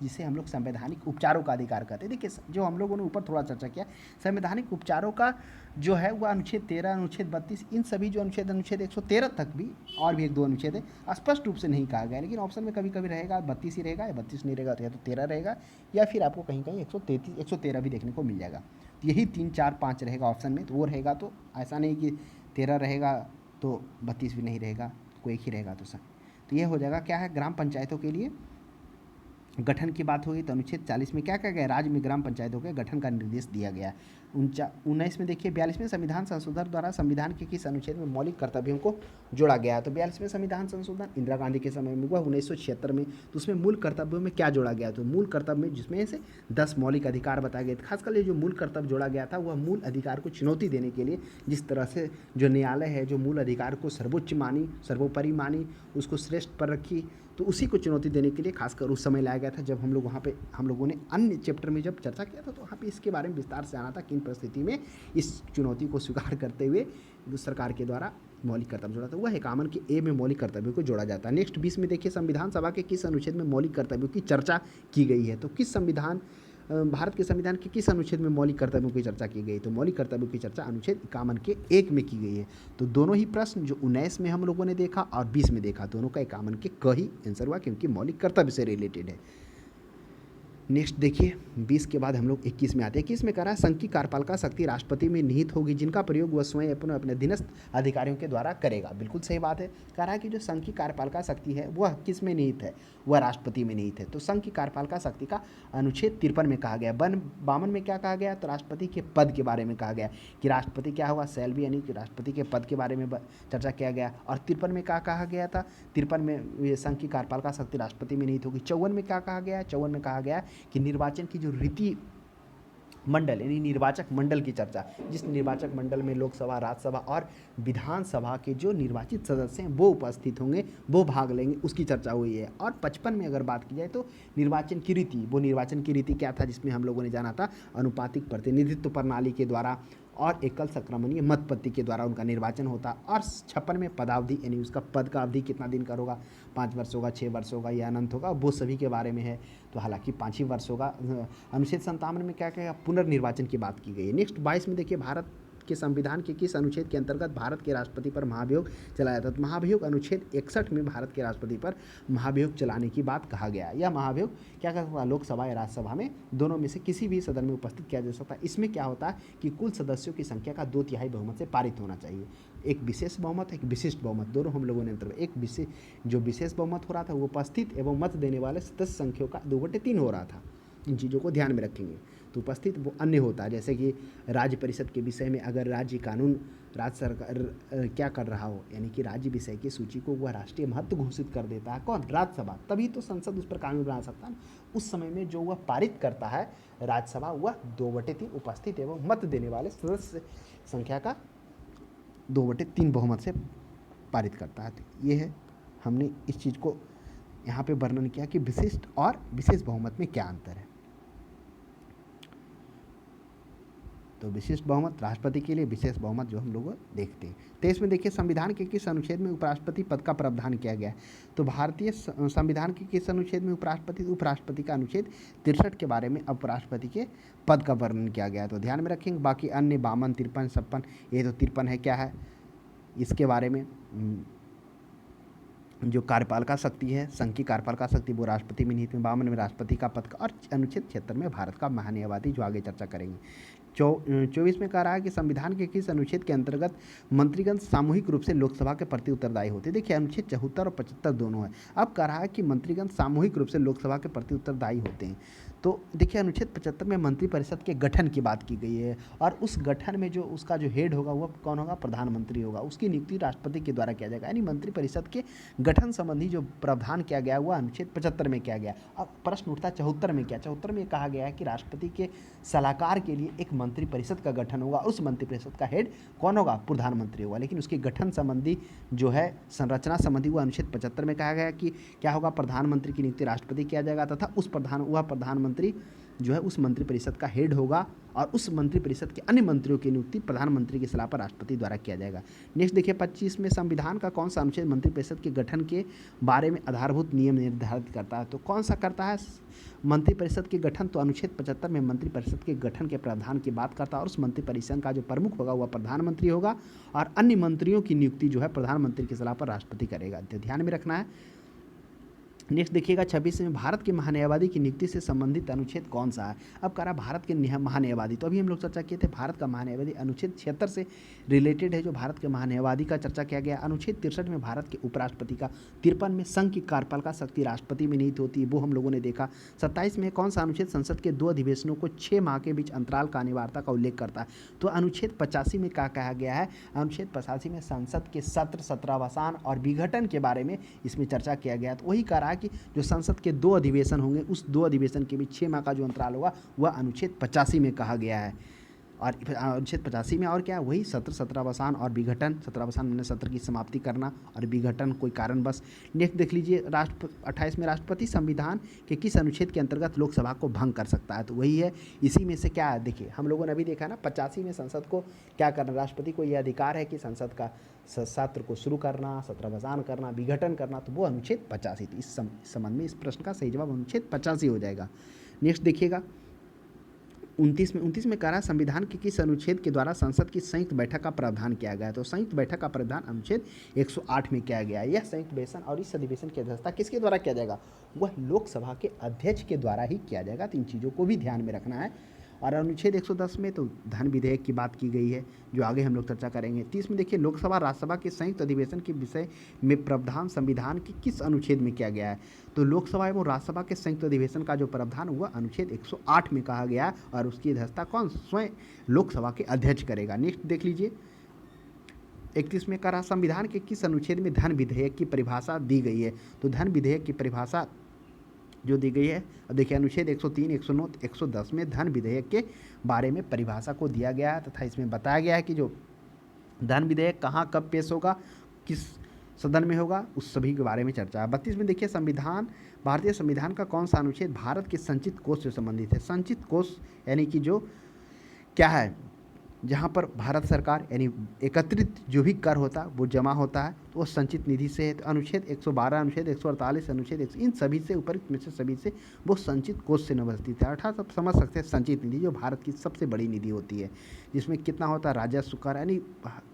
जिसे हम लोग संवैधानिक उपचारों का अधिकार कहते हैं। देखिए जो हम लोगों ने ऊपर थोड़ा चर्चा किया, संवैधानिक उपचारों का जो है वह अनुच्छेद 13, अनुच्छेद 32, इन सभी जो अनुच्छेद 113 तक भी, और भी 1-2 अनुच्छेद है, स्पष्ट रूप से नहीं कहा गया, लेकिन ऑप्शन में कभी कभी रहेगा 32 ही रहेगा, या 32 नहीं रहेगा तो या तो 13 रहेगा, या फिर आपको कहीं कहीं 133, 113 भी देखने को मिल जाएगा। तो यही 3, 4, 5 रहेगा ऑप्शन में, तो वो रहेगा। तो ऐसा नहीं कि 13 रहेगा तो 32 भी नहीं रहेगा, कोई एक ही रहेगा तो सर। तो ये हो जाएगा क्या है, ग्राम पंचायतों के लिए गठन की बात होगी तो अनुच्छेद 40 में क्या कहा गया, राज्य में ग्राम पंचायतों के गठन का निर्देश दिया गया। 19 में देखिए, 42वें संविधान संशोधन द्वारा संविधान के किस अनुच्छेद में मौलिक कर्तव्यों को जोड़ा गया? तो 42वें संविधान संशोधन इंदिरा गांधी के समय में हुआ 1976 में। तो उसमें मूल कर्तव्यों में क्या जोड़ा गया? तो मूल कर्तव्य में जिसमें से 10 मौलिक अधिकार बताए गए। खासकर ये जो मूल कर्तव्य जोड़ा गया था वह मूल अधिकार को चुनौती देने के लिए, जिस तरह से जो न्यायालय है जो मूल अधिकार को सर्वोच्च मानी, सर्वोपरि मानी, उसको श्रेष्ठ पर रखी, तो उसी को चुनौती देने के लिए खासकर उस समय लाया गया था जब हम लोग वहाँ पे हम लोगों ने अन्य चैप्टर में जब चर्चा किया था, तो वहाँ पे इसके बारे में विस्तार से आना था, किन परिस्थिति में इस चुनौती को स्वीकार करते हुए सरकार के द्वारा मौलिक कर्तव्य जोड़ा था। वह है कामन के ए में मौलिक कर्तव्यों को जोड़ा जाता है। नेक्स्ट 20 में देखिए, संविधान सभा के किस अनुच्छेद में मौलिक कर्तव्यों की चर्चा की गई है? तो किस संविधान, भारत के संविधान के किस अनुच्छेद में मौलिक कर्तव्यों की चर्चा की गई? तो मौलिक कर्तव्यों की चर्चा अनुच्छेद 51 के 1 में की गई है। तो दोनों ही प्रश्न जो 19 में हम लोगों ने देखा और 20 में देखा, दोनों का 51 के क ही आंसर हुआ, क्योंकि मौलिक कर्तव्य से रिलेटेड है। नेक्स्ट देखिए, 20 के बाद हम लोग 21 में आते हैं। 21 में कह रहा है, संघ की कार्यपालिका शक्ति राष्ट्रपति में निहित होगी, जिनका प्रयोग वह स्वयं अपने अधीनस्थ अधिकारियों के द्वारा करेगा। बिल्कुल सही बात है। कह रहा है कि जो संघ की कार्यपालिका शक्ति है वह किस में निहित है? वह राष्ट्रपति में निहित है। तो संघ की कार्यपालिका शक्ति का अनुच्छेद 53 में कहा गया। 52 में क्या कहा गया? तो राष्ट्रपति के पद के बारे में कहा गया कि राष्ट्रपति क्या होगा, शैल भी, यानी कि राष्ट्रपति के पद के बारे में चर्चा किया गया। और 53 में क्या कहा गया था? 53 में संघ की कार्यपालिका शक्ति राष्ट्रपति में निहित होगी। 54 में क्या कहा गया? 54 में कहा गया कि निर्वाचन की जो रीति मंडल, यानी निर्वाचक मंडल की चर्चा, जिस निर्वाचक मंडल में लोकसभा, राज्यसभा और विधानसभा के जो निर्वाचित सदस्य हैं वो उपस्थित होंगे, वो भाग लेंगे, उसकी चर्चा हुई है। और 55 में अगर बात की जाए तो निर्वाचन की रीति, वो निर्वाचन की रीति क्या था जिसमें हम लोगों ने जाना था, अनुपातिक प्रतिनिधित्व प्रणाली के द्वारा और एकल संक्रमणीय मत पद्धति के द्वारा उनका निर्वाचन होता। और 56 में पदावधि, यानी उसका पद का अवधि कितना दिन का होगा, 5 वर्ष होगा, 6 वर्ष होगा या अनंत होगा, वो सभी के बारे में है। तो हालांकि 5 ही वर्ष होगा। अनुच्छेद 57 में क्या क्या पुनर्निर्वाचन की बात की गई है। नेक्स्ट 22 में देखिए, भारत के संविधान के किस अनुच्छेद के अंतर्गत भारत के राष्ट्रपति पर महाभियोग चलाया था? तो महाभियोग अनुच्छेद 61 में भारत के राष्ट्रपति पर महाभियोग चलाने की बात कहा गया। यह महाभियोग क्या कर सकता है? लोकसभा या राज्यसभा में दोनों में से किसी भी सदन में उपस्थित किया जा सकता है। इसमें क्या होता है कि कुल सदस्यों की संख्या का 2/3 बहुमत से पारित होना चाहिए। एक विशेष बहुमत, एक विशिष्ट बहुमत, दोनों हम लोगों ने अंतर। एक जो विशेष बहुमत हो रहा था वो उपस्थित एवं मत देने वाले सदस्य संख्या का 2/3 हो रहा था। इन चीज़ों को ध्यान में रखेंगे। तो उपस्थित वो अन्य होता है, जैसे कि राज्य परिषद के विषय में अगर राज्य कानून राज्य सरकार क्या कर रहा हो, यानी कि राज्य विषय की सूची को वह राष्ट्रीय महत्व घोषित कर देता है, कौन? राज्यसभा। तभी तो संसद उस पर कानून बना सकता है। उस समय में जो वह पारित करता है राज्यसभा, वह 2/3 उपस्थित एवं मत देने वाले सदस्य संख्या का 2/3 बहुमत से पारित करता है। तो ये है, हमने इस चीज़ को यहाँ पे वर्णन किया कि विशिष्ट और विशेष बहुमत में क्या अंतर है। तो विशिष्ट बहुमत राष्ट्रपति के लिए विशेष बहुमत जो हम लोग देखते हैं। 23 में देखिए संविधान के किस अनुच्छेद में उपराष्ट्रपति पद का प्रावधान किया गया है। तो भारतीय संविधान के किस अनुच्छेद में उपराष्ट्रपति का अनुच्छेद 63 के बारे में उपराष्ट्रपति के पद का वर्णन किया गया है। तो ध्यान में रखेंगे। बाकी अन्य 52, 53, 56, ये तो 53 है क्या है, इसके बारे में जो कार्यपालिका शक्ति है, संघ की कार्यपालिका शक्ति वो राष्ट्रपति में निहित है। 52 में राष्ट्रपति का पद का, और अनुच्छेद 76 में भारत का महान्यायवादी, जो आगे चर्चा करेंगे। 24 में कह रहा है कि संविधान के किस अनुच्छेद के अंतर्गत मंत्रीगण सामूहिक रूप से लोकसभा के प्रति उत्तरदायी होते हैं। देखिए अनुच्छेद 74 और 75 दोनों है। अब कह रहा है कि मंत्रीगण सामूहिक रूप से लोकसभा के प्रति उत्तरदायी होते हैं। तो देखिए अनुच्छेद 75 में मंत्रिपरिषद के गठन की बात की गई है, और उस गठन में जो उसका जो हेड होगा वह कौन होगा, प्रधानमंत्री होगा। उसकी नियुक्ति राष्ट्रपति के द्वारा किया जाएगा। यानी मंत्रिपरिषद के गठन संबंधी जो प्रावधान किया गया वह अनुच्छेद 75 में किया गया। अब प्रश्न उठता है 74 में क्या। 74 में कहा गया है कि राष्ट्रपति के सलाहकार के लिए एक मंत्रिपरिषद का गठन होगा। उस मंत्रिपरिषद का हेड कौन होगा, प्रधानमंत्री होगा। लेकिन उसके गठन संबंधी जो है संरचना संबंधी वो अनुच्छेद 75 में कहा गया कि क्या होगा, प्रधानमंत्री की नियुक्ति राष्ट्रपति किया जाएगा, तथा वह प्रधानमंत्री जो है उस मंत्रिपरिषद का हेड होगा, और उस मंत्रिपरिषद के अन्य मंत्रियों की नियुक्ति प्रधानमंत्री की सलाह पर राष्ट्रपति द्वारा किया जाएगा। नेक्स्ट देखिए 25 में संविधान का कौन सा अनुच्छेद मंत्रिपरिषद के गठन के बारे में आधारभूत नियम निर्धारित करता है। तो कौन सा करता है मंत्रिपरिषद के गठन, तो अनुच्छेद 75 में मंत्रिपरिषद के गठन के प्रावधान की बात करता है, और उस मंत्रिपरिषद का जो प्रमुख होगा वह प्रधानमंत्री होगा, और अन्य मंत्रियों की नियुक्ति जो है प्रधानमंत्री की सलाह पर राष्ट्रपति करेगा। तो ध्यान में रखना है। नेक्स्ट देखिएगा 26 में भारत के महान्यायवादी की नियुक्ति से संबंधित अनुच्छेद कौन सा है। अब कह रहा भारत के महान्यायवादी, तो अभी हम लोग चर्चा किए थे भारत का महान्यायवादी अनुच्छेद 76 से रिलेटेड है, जो भारत के महान्यायवादी का चर्चा किया गया। अनुच्छेद 63 में भारत के उपराष्ट्रपति का, 53 में संघ की कार्यपालिका शक्ति राष्ट्रपति में निहित होती है, वो हम लोगों ने देखा। 27 में कौन सा अनुच्छेद संसद के 2 अधिवेशनों को 6 माह के बीच अंतराल का अनिवार्यता का उल्लेख करता है। तो अनुच्छेद 85 में क्या कहा गया है, अनुच्छेद 85 में संसद के सत्र, सत्रावसान और विघटन के बारे में इसमें चर्चा किया गया। तो वही कह रहा है कि जो संसद के 2 अधिवेशन होंगे, उस 2 अधिवेशन के बीच 6 माह का जो अंतराल होगा वह अनुच्छेद 85 में कहा गया है। और अनुच्छेद 85 में और क्या, वही सत्र, सत्रावसान और विघटन। सत्रावसान मैंने सत्र की समाप्ति करना, और विघटन कोई कारणवश। नेक्स्ट देख लीजिए 28 में राष्ट्रपति संविधान के किस अनुच्छेद के अंतर्गत लोकसभा को भंग कर सकता है। तो वही है, इसी में से क्या है, देखिए हम लोगों ने अभी देखा ना 85 में संसद को क्या करना, राष्ट्रपति को यह अधिकार है कि संसद का सत्र को शुरू करना, सत्रावसान करना, विघटन करना, तो वो अनुच्छेद 85। तो इस संबंध में इस प्रश्न का सही जवाब अनुच्छेद 85 हो जाएगा। नेक्स्ट देखिएगा 29 में कह रहा संविधान के किस अनुच्छेद के द्वारा संसद की संयुक्त बैठक का प्रावधान किया गया है। तो संयुक्त बैठक का प्रावधान अनुच्छेद 108 में किया गया है। यह संयुक्त अधिवेशन और इस अधिवेशन की अध्यक्षता किसके द्वारा किया जाएगा, वह लोकसभा के अध्यक्ष के द्वारा ही किया जाएगा। तो इन चीज़ों को भी ध्यान में रखना है। और अनुच्छेद 110 में तो धन विधेयक की बात की गई है, जो आगे हम लोग चर्चा करेंगे। 30 में देखिए लोकसभा राज्यसभा के संयुक्त अधिवेशन के विषय में प्रावधान संविधान के किस अनुच्छेद में किया गया है। तो लोकसभा एवं राज्यसभा के संयुक्त अधिवेशन का जो प्रावधान हुआ अनुच्छेद 108 में कहा गया, और उसकी अध्यक्षता कौन, स्वयं लोकसभा के अध्यक्ष करेगा। नेक्स्ट देख लीजिए 31 में कहा संविधान के किस अनुच्छेद में धन विधेयक की परिभाषा दी गई है। तो धन विधेयक की परिभाषा जो दी गई है, अब देखिए अनुच्छेद 103, 109, 110 में धन विधेयक के बारे में परिभाषा को दिया गया है, तथा इसमें बताया गया है कि जो धन विधेयक कहाँ कब पेश होगा, किस सदन में होगा, उस सभी के बारे में चर्चा है। 32 में देखिए संविधान, भारतीय संविधान का कौन सा अनुच्छेद भारत के संचित कोष से संबंधित है। संचित कोष यानी कि जो क्या है, जहाँ पर भारत सरकार यानी एकत्रित जो भी कर होता है वो जमा होता है, तो वो संचित निधि से है। तो अनुच्छेद 112, अनुच्छेद 148, अनुच्छेद 100, इन सभी से ऊपर में से सभी से वो संचित कोष से निवर्तित है। अर्थात आप समझ सकते हैं संचित निधि जो भारत की सबसे बड़ी निधि होती है, जिसमें कितना होता है, राजस्व कर, यानी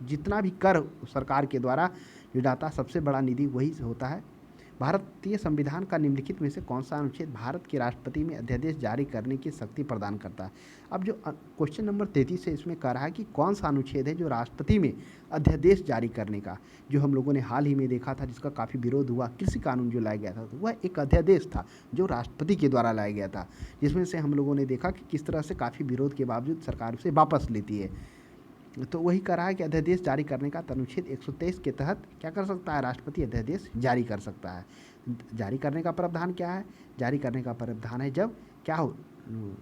जितना भी कर सरकार के द्वारा जो जाता है सबसे बड़ा निधि वही होता है। भारतीय संविधान का निम्नलिखित में से कौन सा अनुच्छेद भारत के राष्ट्रपति में अध्यादेश जारी करने की शक्ति प्रदान करता है। अब जो क्वेश्चन नंबर 33 है इसमें कह रहा है कि कौन सा अनुच्छेद है जो राष्ट्रपति में अध्यादेश जारी करने का, जो हम लोगों ने हाल ही में देखा था जिसका काफ़ी विरोध हुआ, कृषि कानून जो लाया गया था, तो वह एक अध्यादेश था जो राष्ट्रपति के द्वारा लाया गया था, जिसमें से हम लोगों ने देखा कि किस तरह से काफ़ी विरोध के बावजूद सरकार उसे वापस लेती है। तो वही कह रहा है कि अध्यादेश जारी करने का अनुच्छेद 123 के तहत क्या कर सकता है, राष्ट्रपति अध्यादेश जारी कर सकता है। जारी करने का प्रावधान क्या है, जारी करने का प्रावधान है जब क्या हो,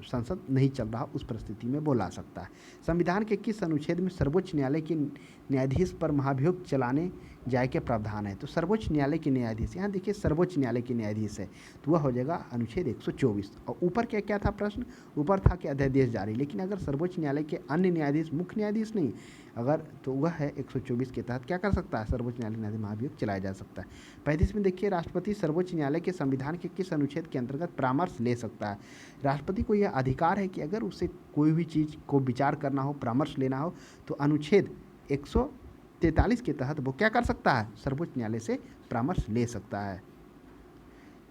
संसद नहीं चल रहा उस परिस्थिति में वो ला सकता है। संविधान के किस अनुच्छेद में सर्वोच्च न्यायालय के न्यायाधीश पर महाभियोग चलाने जाए के प्रावधान है। तो सर्वोच्च न्यायालय के न्यायाधीश, यहाँ देखिए सर्वोच्च न्यायालय के न्यायाधीश है, तो वह हो जाएगा अनुच्छेद 124। और ऊपर क्या क्या था प्रश्न, ऊपर था कि अध्यादेश जारी, लेकिन अगर सर्वोच्च न्यायालय के अन्य न्यायाधीश, मुख्य न्यायाधीश नहीं, अगर तो वह है 124 के तहत क्या कर सकता है, सर्वोच्च न्यायालय न्यायाधीश महाभियोग चलाया जा सकता है। 35 में देखिए राष्ट्रपति सर्वोच्च न्यायालय के संविधान के किस अनुच्छेद के अंतर्गत परामर्श ले सकता है। राष्ट्रपति को यह अधिकार है कि अगर उसे कोई भी चीज़ को विचार करना हो, परामर्श लेना हो, तो अनुच्छेद 143 के तहत वो क्या कर सकता है, सर्वोच्च न्यायालय से परामर्श ले सकता है।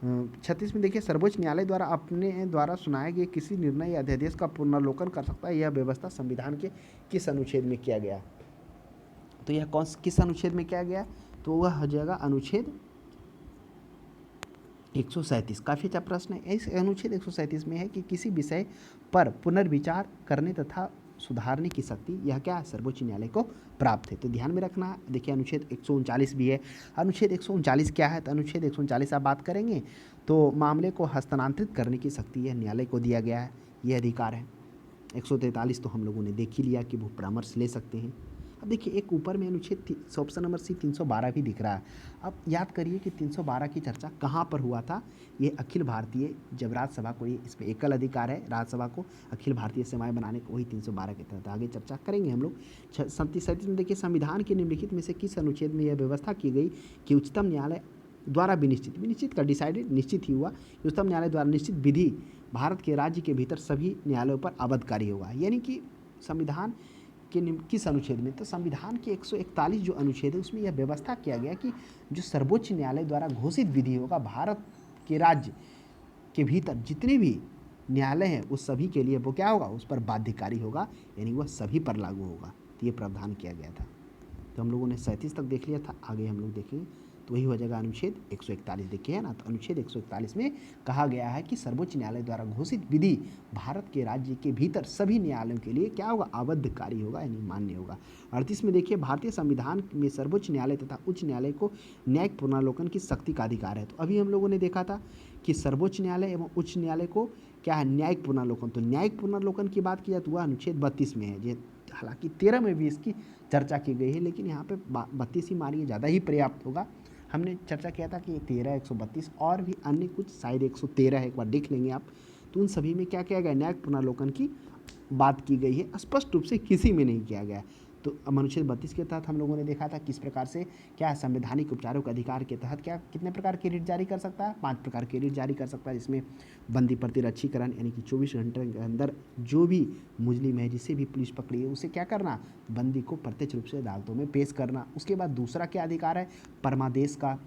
36 में देखिए सर्वोच्च न्यायालय द्वारा अपने द्वारा सुनाए गए किसी निर्णय या अध्यादेश का पुनर्लोकन कर सकता है। यह व्यवस्था संविधान के किस अनुच्छेद में किया गया, तो यह किस अनुच्छेद में किया गया, तो वह हो जाएगा अनुच्छेद 137। काफ़ी अच्छा प्रश्न है। इस अनुच्छेद 137 में है कि किसी विषय पर पुनर्विचार करने तथा सुधारने की शक्ति यह क्या सर्वोच्च न्यायालय को प्राप्त है। तो ध्यान में रखना, देखिए अनुच्छेद 139 भी है। अनुच्छेद 139 क्या है, तो अनुच्छेद 139 आप बात करेंगे तो मामले को हस्तांतरित करने की शक्ति यह न्यायालय को दिया गया है, यह अधिकार है। 143 तो हम लोगों ने देख ही लिया कि वो परामर्श ले सकते हैं। अब देखिए एक ऊपर में अनुच्छेद ऑप्शन नंबर सी 312 भी दिख रहा है। अब याद करिए कि 312 की चर्चा कहाँ पर हुआ था, ये अखिल भारतीय, जब राज्यसभा को, ये इस पर एकल अधिकार है राज्यसभा को अखिल भारतीय सेवाएं बनाने को, वही 312 के तहत आगे चर्चा करेंगे हम लोग। 37 में देखिए संविधान के निम्नलिखित में से किस अनुच्छेद में यह व्यवस्था की गई कि उच्चतम न्यायालय द्वारा विनिश्चित का डिसाइडेड निश्चित ही हुआ, उच्चतम न्यायालय द्वारा निश्चित विधि भारत के राज्य के भीतर सभी न्यायालयों पर अवधकारी होगा। यानी कि संविधान के किस अनुच्छेद में, तो संविधान के 141 जो अनुच्छेद है उसमें यह व्यवस्था किया गया कि जो सर्वोच्च न्यायालय द्वारा घोषित विधि होगा भारत के राज्य के भीतर जितने भी न्यायालय हैं उस सभी के लिए वो क्या होगा, उस पर बाध्यकारी होगा, यानी वह सभी पर लागू होगा। तो ये प्रावधान किया गया था। तो हम लोगों ने 37 तक देख लिया था, आगे हम लोग देखेंगे तो वही हो जाएगा अनुच्छेद 141। देखिए है ना, तो अनुच्छेद 141 में कहा गया है कि सर्वोच्च न्यायालय द्वारा घोषित विधि भारत के राज्य के भीतर सभी न्यायालयों के लिए क्या होगा, अवधकारी होगा, यानी मान्य होगा। 38 में देखिए भारतीय संविधान में सर्वोच्च न्यायालय तथा उच्च न्यायालय को न्यायिक पुनर्लोकन की शक्ति का अधिकार है। तो अभी हम लोगों ने देखा था कि सर्वोच्च न्यायालय एवं उच्च न्यायालय को क्या है, न्यायिक पुनर्लोकन। तो न्यायिक पुनर्लोकन की बात की जाए तो वह अनुच्छेद 32 में है। हालांकि 13 में भी इसकी चर्चा की गई है, लेकिन यहाँ पे 32 ही मानिए ज़्यादा ही पर्याप्त होगा। हमने चर्चा किया था कि 13, 132 और भी अन्य कुछ, शायद 113 है, एक बार देख लेंगे आप। तो उन सभी में क्या किया गया, न्यायिक पुनर्लोकन की बात की गई है, स्पष्ट रूप से किसी में नहीं किया गया। तो अनुच्छेद 32 के तहत हम लोगों ने देखा था किस प्रकार से क्या संवैधानिक उपचारों के अधिकार के तहत क्या कितने प्रकार के रिट जारी कर सकता है, 5 प्रकार के रिट जारी कर सकता है, जिसमें बंदी प्रतिरक्षीकरण, यानी कि 24 घंटे के अंदर जो भी मुजरिम है, जिसे भी पुलिस पकड़ी है, उसे क्या करना, बंदी को प्रत्यक्ष रूप से अदालतों में पेश करना। उसके बाद दूसरा क्या अधिकार है, परमादेश का,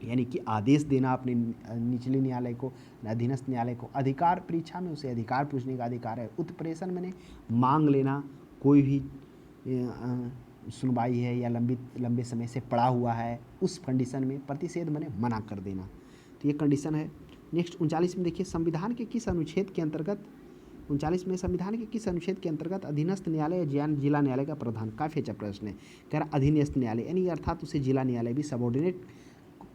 यानी कि आदेश देना अपने निचले न्यायालय को, अधीनस्थ न्यायालय को। अधिकार परीक्षा में उसे अधिकार पूछने का अधिकार है। उत्प्रेषण मैंने मांग लेना, कोई भी सुनवाई है या लंबे समय से पड़ा हुआ है उस कंडीशन में। प्रतिषेध मैंने मना कर देना, तो ये कंडीशन है। नेक्स्ट 39 में देखिए संविधान के किस अनुच्छेद के अंतर्गत, 39 में संविधान के किस अनुच्छेद के अंतर्गत अधीनस्थ न्यायालय या जिला न्यायालय का प्रावधान, काफ़ी अच्छा प्रश्न है। कह रहा अधीनस्थ न्यायालय, यानी अर्थात उसे जिला न्यायालय भी, सबऑर्डिनेट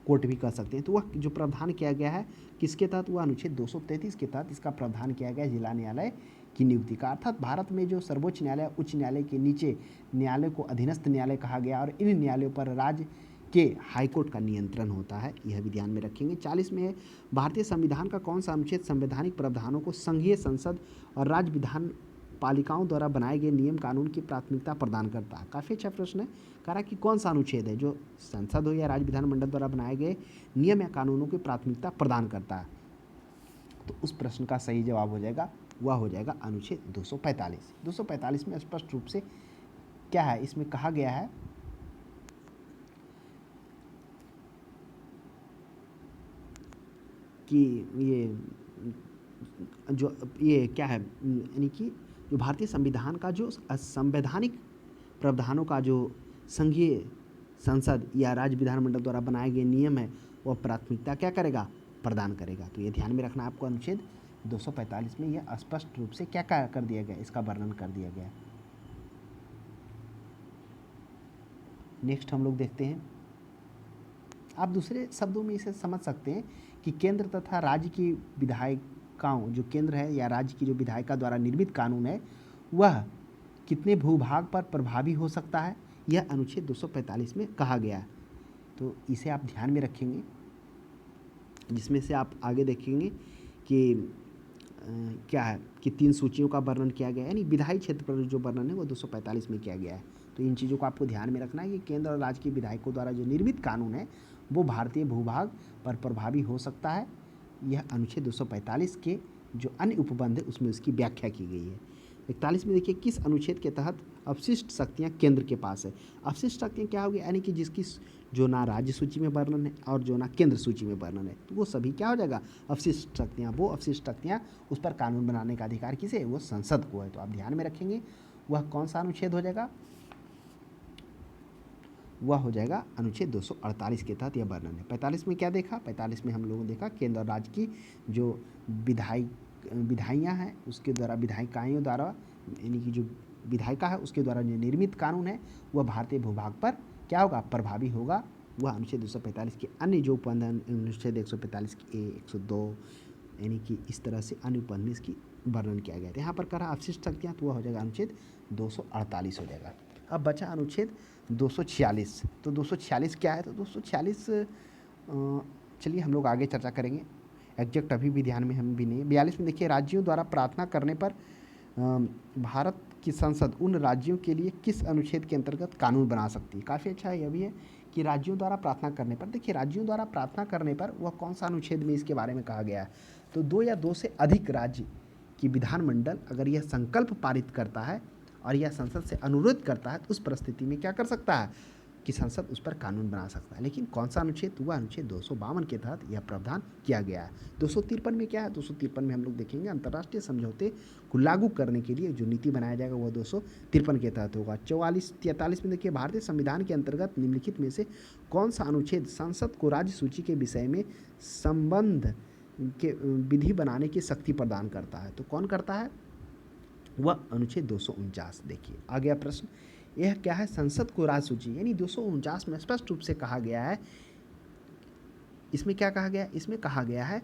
कोर्ट भी कर सकते हैं। तो वह जो प्रावधान किया गया है किसके तहत, वह अनुच्छेद 233 के तहत इसका प्रावधान किया गया जिला न्यायालय की नियुक्ति का। अर्थात भारत में जो सर्वोच्च न्यायालय, उच्च न्यायालय के नीचे न्यायालय को अधीनस्थ न्यायालय कहा गया, और इन न्यायालयों पर राज्य के हाईकोर्ट का नियंत्रण होता है, यह भी ध्यान में रखेंगे। 40 में है भारतीय संविधान का कौन सा अनुच्छेद संवैधानिक प्रावधानों को संघीय संसद और राज्य विधान पालिकाओं द्वारा बनाए गए नियम कानून की प्राथमिकता प्रदान करता है। काफ़ी अच्छा प्रश्न है। कह रहा कि कौन सा अनुच्छेद है जो संसद हो या राज्य विधानमंडल द्वारा बनाए गए नियम या कानूनों की प्राथमिकता प्रदान करता है। तो उस प्रश्न का सही जवाब हो जाएगा, वह हो जाएगा अनुच्छेद 245। 245 में स्पष्ट रूप से क्या है, इसमें कहा गया है कि ये क्या है, यानी कि जो भारतीय संविधान का जो संवैधानिक प्रावधानों का जो संघीय संसद या राज्य विधानमंडल द्वारा बनाए गए नियम है, वह प्राथमिकता क्या करेगा, प्रदान करेगा। तो ये ध्यान में रखना आपको, अनुच्छेद 245 में यह स्पष्ट रूप से क्या कर दिया गया, इसका वर्णन कर दिया गया। नेक्स्ट हम लोग देखते हैं, आप दूसरे शब्दों में इसे समझ सकते हैं कि केंद्र तथा राज्य की विधायिकाओं, जो केंद्र है या राज्य की जो विधायिका द्वारा निर्मित कानून है, वह कितने भूभाग पर प्रभावी हो सकता है, यह अनुच्छेद 245 में कहा गया है। तो इसे आप ध्यान में रखेंगे, जिसमें से आप आगे देखेंगे कि क्या है कि 3 सूचियों का वर्णन किया गया है, यानी विधायी क्षेत्र पर जो वर्णन है वो 245 में किया गया है। तो इन चीज़ों को आपको ध्यान में रखना है कि केंद्र और राज्य के विधायकों द्वारा जो निर्मित कानून है वो भारतीय भूभाग पर प्रभावी हो सकता है। यह अनुच्छेद 245 के जो अन्य उपबंध है उसमें उसकी व्याख्या की गई है। 41 में देखिए, किस अनुच्छेद के तहत अवशिष्ट शक्तियाँ केंद्र के पास है। अवशिष्ट शक्तियाँ क्या होगी, यानी कि जिसकी जो ना राज्य सूची में वर्णन है और जो ना केंद्र सूची में वर्णन है, तो वो सभी क्या हो जाएगा, अवशिष्ट शक्तियाँ। वो अवशिष्ट शक्तियाँ, उस पर कानून बनाने का अधिकार किसे है, वो संसद को है। तो आप ध्यान में रखेंगे वह कौन सा अनुच्छेद हो जाएगा, वह हो जाएगा अनुच्छेद 248 के तहत यह वर्णन है। 45 में क्या देखा, 45 में हम लोगों ने देखा केंद्र और राज्य की जो विधाइयाँ हैं उसके द्वारा, विधायिकाओं द्वारा, यानी कि जो विधायिका है उसके द्वारा जो निर्मित कानून है वह भारतीय भूभाग पर क्या होगा, प्रभावी होगा। वह अनुच्छेद 245 के अन्य जो उपबंध अनुच्छेद 145 ए 102, यानी कि इस तरह से अन्य उपबंध में इसकी वर्णन किया गया था। यहाँ पर करा अवशिष्ट शक्तियाँ, तो वह हो जाएगा अनुच्छेद 248 हो जाएगा। अब बचा अनुच्छेद 246। तो 246 क्या है, तो 246 चलिए हम लोग आगे चर्चा करेंगे, एग्जैक्ट अभी भी ध्यान में हम भी नहीं। 42 में देखिए, राज्यों द्वारा प्रार्थना करने पर भारत की संसद उन राज्यों के लिए किस अनुच्छेद के अंतर्गत कानून बना सकती है। काफ़ी अच्छा है यह भी है कि राज्यों द्वारा प्रार्थना करने पर, देखिए राज्यों द्वारा प्रार्थना करने पर वह कौन सा अनुच्छेद में इसके बारे में कहा गया है। तो 2 या 2 से अधिक राज्य की विधानमंडल अगर यह संकल्प पारित करता है और यह संसद से अनुरोध करता है तो उस परिस्थिति में क्या कर सकता है कि संसद उस पर कानून बना सकता है। लेकिन कौन सा अनुच्छेद, हुआ अनुच्छेद 252 के तहत यह प्रावधान किया गया है। 253 में क्या है, 253 में हम लोग देखेंगे अंतर्राष्ट्रीय समझौते को लागू करने के लिए जो नीति बनाया जाएगा वह 253 के तहत होगा। 43 में देखिए, भारतीय संविधान के अंतर्गत निम्नलिखित में से कौन सा अनुच्छेद संसद को राज्य सूची के विषय में संबंध के विधि बनाने की शक्ति प्रदान करता है। तो कौन करता है, वह अनुच्छेद 249। देखिए आ गया प्रश्न, यह क्या है, संसद को राज्य सूची, यानी 249 में स्पष्ट रूप से कहा गया है, इसमें क्या कहा गया, इसमें कहा गया है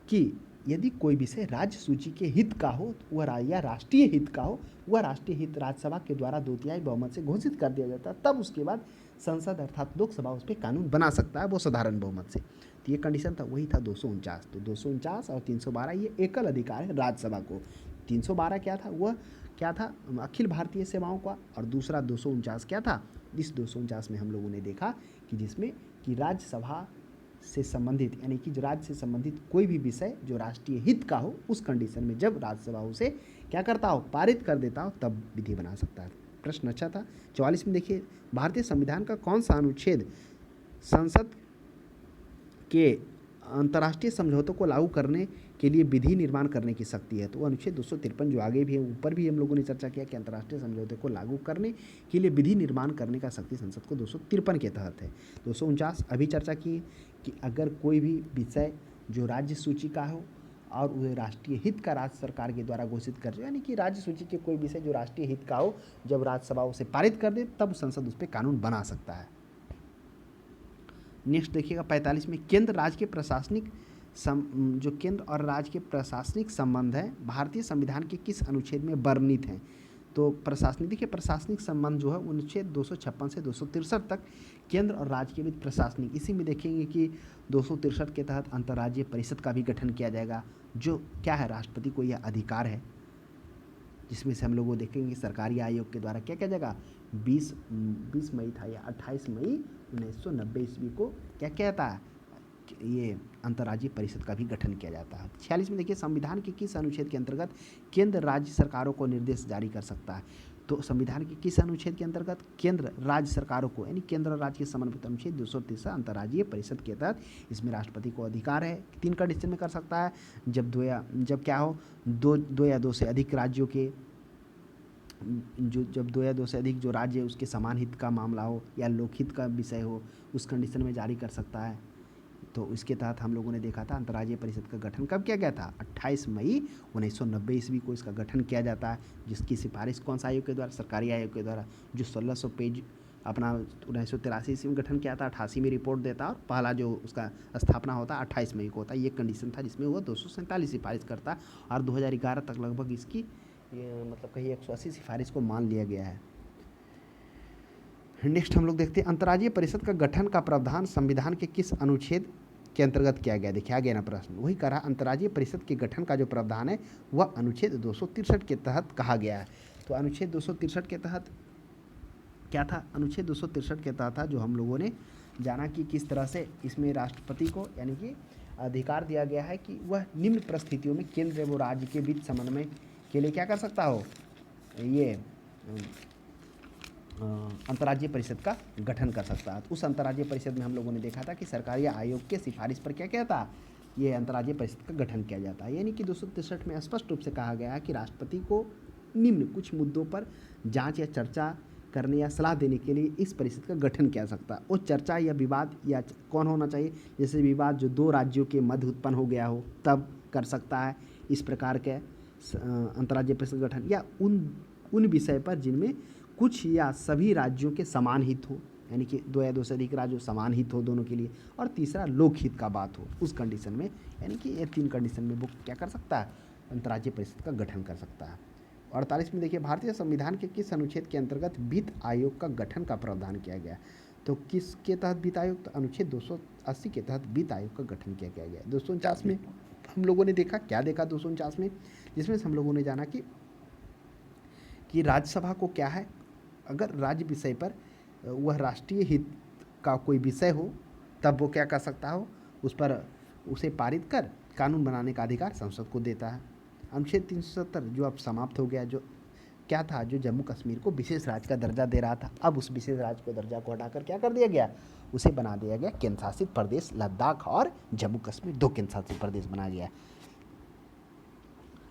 कि यदि कोई विषय राज्य सूची के हित का हो वह या राष्ट्रीय हित का हो, वह राष्ट्रीय हित राज्यसभा के द्वारा 2/3 बहुमत से घोषित कर दिया जाता है, तब उसके बाद संसद अर्थात लोकसभा उस पर कानून बना सकता है, वो साधारण बहुमत से। तो ये कंडीशन था, वही था 249। तो 249 और 312 ये एकल अधिकार है राज्यसभा को। 312 क्या था, वह क्या था, अखिल भारतीय सेवाओं का, और दूसरा 249 क्या था, इस 249 में हम लोगों ने देखा कि जिसमें कि राज्यसभा से संबंधित, यानी कि राज्य से संबंधित कोई भी विषय जो राष्ट्रीय हित का हो, उस कंडीशन में जब राज्यसभा उसे क्या करता हो, पारित कर देता हो, तब विधि बना सकता है। प्रश्न अच्छा था। 44 में देखिए, भारतीय संविधान का कौन सा अनुच्छेद संसद के अंतर्राष्ट्रीय समझौतों को लागू करने के लिए विधि निर्माण करने की शक्ति है। तो अनुच्छेद 253 जो आगे भी है, ऊपर भी हम लोगों ने चर्चा किया कि अंतर्राष्ट्रीय समझौते को लागू करने के लिए विधि निर्माण करने का शक्ति संसद को 253 के तहत है। 249 अभी चर्चा की कि अगर कोई भी विषय जो राज्य सूची का हो और वह राष्ट्रीय हित का राज्य सरकार के द्वारा घोषित कर दे, यानी कि राज्य सूची के कोई विषय जो राष्ट्रीय हित का हो, जब राज्यसभा उसे पारित कर दे तब संसद उस पर कानून बना सकता है। नेक्स्ट देखिएगा 45 में, केंद्र राज्य के प्रशासनिक जो केंद्र और राज्य के प्रशासनिक संबंध है भारतीय संविधान के किस अनुच्छेद में वर्णित हैं। तो प्रशासनिक, देखिए प्रशासनिक संबंध जो है अनुच्छेद 256 से 263 तक केंद्र और राज्य के बीच प्रशासनिक, इसी में देखेंगे कि 263 के तहत अंतर्राज्यीय परिषद का भी गठन किया जाएगा, जो क्या है, राष्ट्रपति को यह अधिकार है, जिसमें से हम लोग वो देखेंगे सरकारी आयोग के द्वारा क्या किया जाएगा, 20 मई था या 28 मई 1990 ईस्वी को क्या कहता है, ये अंतर्राज्यीय परिषद का भी गठन किया जाता है। 46 में देखिए, संविधान के किस अनुच्छेद के अंतर्गत केंद्र राज्य सरकारों को निर्देश जारी कर सकता है। तो संविधान के किस अनुच्छेद के अंतर्गत केंद्र राज्य सरकारों को, यानी केंद्र और राज्य के समन्वित अनुच्छेद 230 अंतर्राज्यीय परिषद के तहत इसमें राष्ट्रपति को अधिकार है, 3 कंडीशन में कर सकता है, जब क्या हो, दो या दो से अधिक राज्यों के जब 2 या 2 से अधिक जो राज्य है उसके समान हित का मामला हो या लोकहित का विषय हो, उस कंडीशन में जारी कर सकता है। तो इसके तहत हम लोगों ने देखा था अंतर्राज्यीय परिषद का गठन कब किया गया था, 28 मई 1990 ईस्वी को इसका गठन किया जाता है, जिसकी सिफारिश कौन सा आयोग के द्वारा, सरकारी आयोग के द्वारा, जो 1600 पेज अपना 1983 ईस्वी में गठन किया था, 88 में रिपोर्ट देता और पहला जो उसका स्थापना होता 28 मई को होता। ये कंडीशन था जिसमें वो 247 सिफारिश करता और 2011 तक लगभग इसकी मतलब कहीं 180 सिफारिश को मान लिया गया है। नेक्स्ट हम लोग देखते हैं अंतर्राज्यीय परिषद का गठन का प्रावधान संविधान के किस अनुच्छेद के अंतर्गत किया गया। देखिए आ गया ना प्रश्न, वही कह रहा अंतर्राज्यीय परिषद के गठन का जो प्रावधान है वह अनुच्छेद 263 के तहत कहा गया है। तो अनुच्छेद 263 के तहत क्या था, अनुच्छेद 263 के तहत था जो हम लोगों ने जाना कि किस तरह से इसमें राष्ट्रपति को यानी कि अधिकार दिया गया है कि वह निम्न परिस्थितियों में केंद्र एवं राज्य के बीच समन्वय के लिए क्या कर सकता हो, ये अंतर्राज्यीय परिषद का गठन कर सकता है। तो उस अंतर्राज्यीय परिषद में हम लोगों ने देखा था कि सरकारी आयोग के सिफारिश पर क्या क्या था, ये अंतर्राज्यीय परिषद का गठन किया जाता है। यानी कि 263 में स्पष्ट रूप से कहा गया है कि राष्ट्रपति को निम्न कुछ मुद्दों पर जांच या चर्चा करने या सलाह देने के लिए इस परिषद का गठन किया जा सकता है। वो चर्चा या विवाद या कौन होना चाहिए, जैसे विवाद जो दो राज्यों के मध्य उत्पन्न हो गया हो तब कर सकता है इस प्रकार के अंतर्राज्यीय परिषद गठन, या उन विषय पर जिनमें कुछ या सभी राज्यों के समान हित हो, यानी कि दो या दो से अधिक राज्यों समान हित हो दोनों के लिए, और तीसरा लोकहित का बात हो, उस कंडीशन में यानी कि ये 3 कंडीशन में वो क्या कर सकता है, अंतर्राज्यीय परिषद का गठन कर सकता है। 48 में देखिए भारतीय संविधान के किस अनुच्छेद के अंतर्गत वित्त आयोग का गठन का प्रावधान किया गया। तो किसके तहत वित्त आयोग, तो अनुच्छेद 280 के तहत वित्त आयोग का गठन किया गया। 249 में हम लोगों ने देखा, क्या देखा 249 में, जिसमें हम लोगों ने जाना कि राज्यसभा को क्या है, अगर राज्य विषय पर वह राष्ट्रीय हित का कोई विषय हो तब वो क्या कर सकता हो, उस पर उसे पारित कर कानून बनाने का अधिकार संसद को देता है। अनुच्छेद 370 जो अब समाप्त हो गया, जो क्या था, जो जम्मू कश्मीर को विशेष राज्य का दर्जा दे रहा था, अब उस विशेष राज्य को दर्जा को हटाकर क्या कर दिया गया, उसे बना दिया गया केंद्र शासित प्रदेश। लद्दाख और जम्मू कश्मीर 2 केंद्र शासित प्रदेश बनाया गया।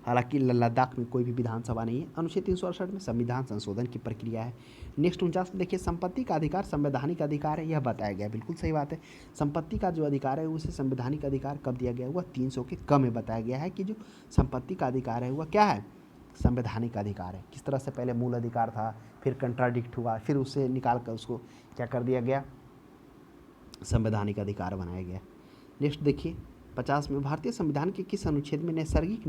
हालांकि लद्दाख में कोई भी विधानसभा नहीं है। अनुच्छेद 368 में संविधान संशोधन की प्रक्रिया है। नेक्स्ट 49 में देखिए संपत्ति का अधिकार संवैधानिक अधिकार है, यह बताया गया, बिल्कुल सही बात है। संपत्ति का जो अधिकार है उसे संवैधानिक अधिकार कब दिया गया, वह 300 के कम में बताया गया है कि जो संपत्ति का अधिकार है वह क्या है, संवैधानिक अधिकार है। किस तरह से पहले मूल अधिकार था, फिर कंट्राडिक्ट हुआ, फिर उससे निकाल कर उसको क्या कर दिया गया, संवैधानिक अधिकार बनाया गया। नेक्स्ट देखिए 50 में भारतीय संविधान के किस अनुच्छेद में नैसर्गिक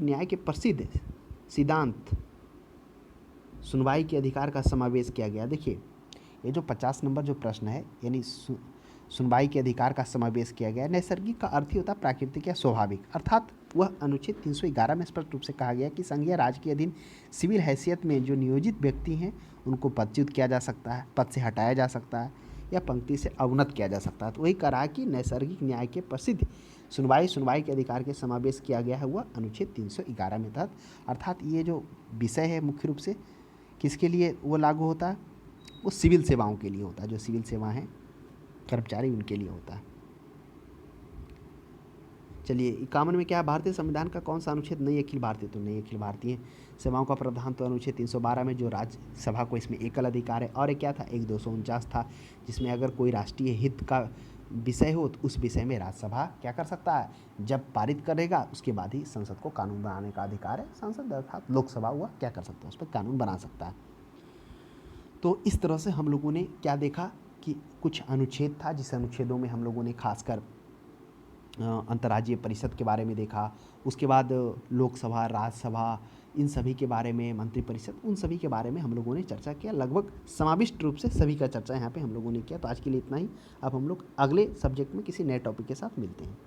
न्याय के प्रसिद्ध सिद्धांत सुनवाई के अधिकार का समावेश किया गया। देखिए ये जो 50 नंबर जो प्रश्न है, यानी सुनवाई के अधिकार का समावेश किया गया। नैसर्गिक का अर्थ ही होता है प्राकृतिक या स्वाभाविक, अर्थात वह अनुच्छेद 311 में स्पष्ट रूप से कहा गया कि संघीय राज्य के अधीन सिविल हैसियत में जो नियोजित व्यक्ति हैं उनको पदच्युत किया जा सकता है, पद से हटाया जा सकता है या पंक्ति से अवनत किया जा सकता है। तो वही कहा कि नैसर्गिक न्याय के प्रसिद्ध सुनवाई के अधिकार के समावेश किया गया है वह अनुच्छेद 311 में तहत। अर्थात ये जो विषय है मुख्य रूप से किसके लिए वो लागू होता है, वो सिविल सेवाओं के लिए होता है, जो सिविल सेवा हैं कर्मचारी उनके लिए होता है। चलिए 51 में क्या है, भारतीय संविधान का कौन सा अनुच्छेद नहीं अखिल भारतीय, तो नहीं अखिल भारतीय सेवाओं का प्रावधान तो अनुच्छेद 312 में जो राज्यसभा को इसमें एकल अधिकार है। और एक क्या था, एक 249 था जिसमें अगर कोई राष्ट्रीय हित का विषय हो तो उस विषय में राज्यसभा क्या कर सकता है, जब पारित करेगा उसके बाद ही संसद को कानून बनाने का अधिकार है। संसद अर्थात लोकसभा हुआ क्या कर सकता है, उस पर कानून बना सकता है। तो इस तरह से हम लोगों ने क्या देखा कि कुछ अनुच्छेद था, जिस अनुच्छेदों में हम लोगों ने खासकर अंतर्राज्यीय परिषद के बारे में देखा, उसके बाद लोकसभा, राज्यसभा, इन सभी के बारे में, मंत्रिपरिषद, उन सभी के बारे में हम लोगों ने चर्चा किया। लगभग समाविष्ट रूप से सभी का चर्चा यहाँ पे हम लोगों ने किया। तो आज के लिए इतना ही। अब हम लोग अगले सब्जेक्ट में किसी नए टॉपिक के साथ मिलते हैं।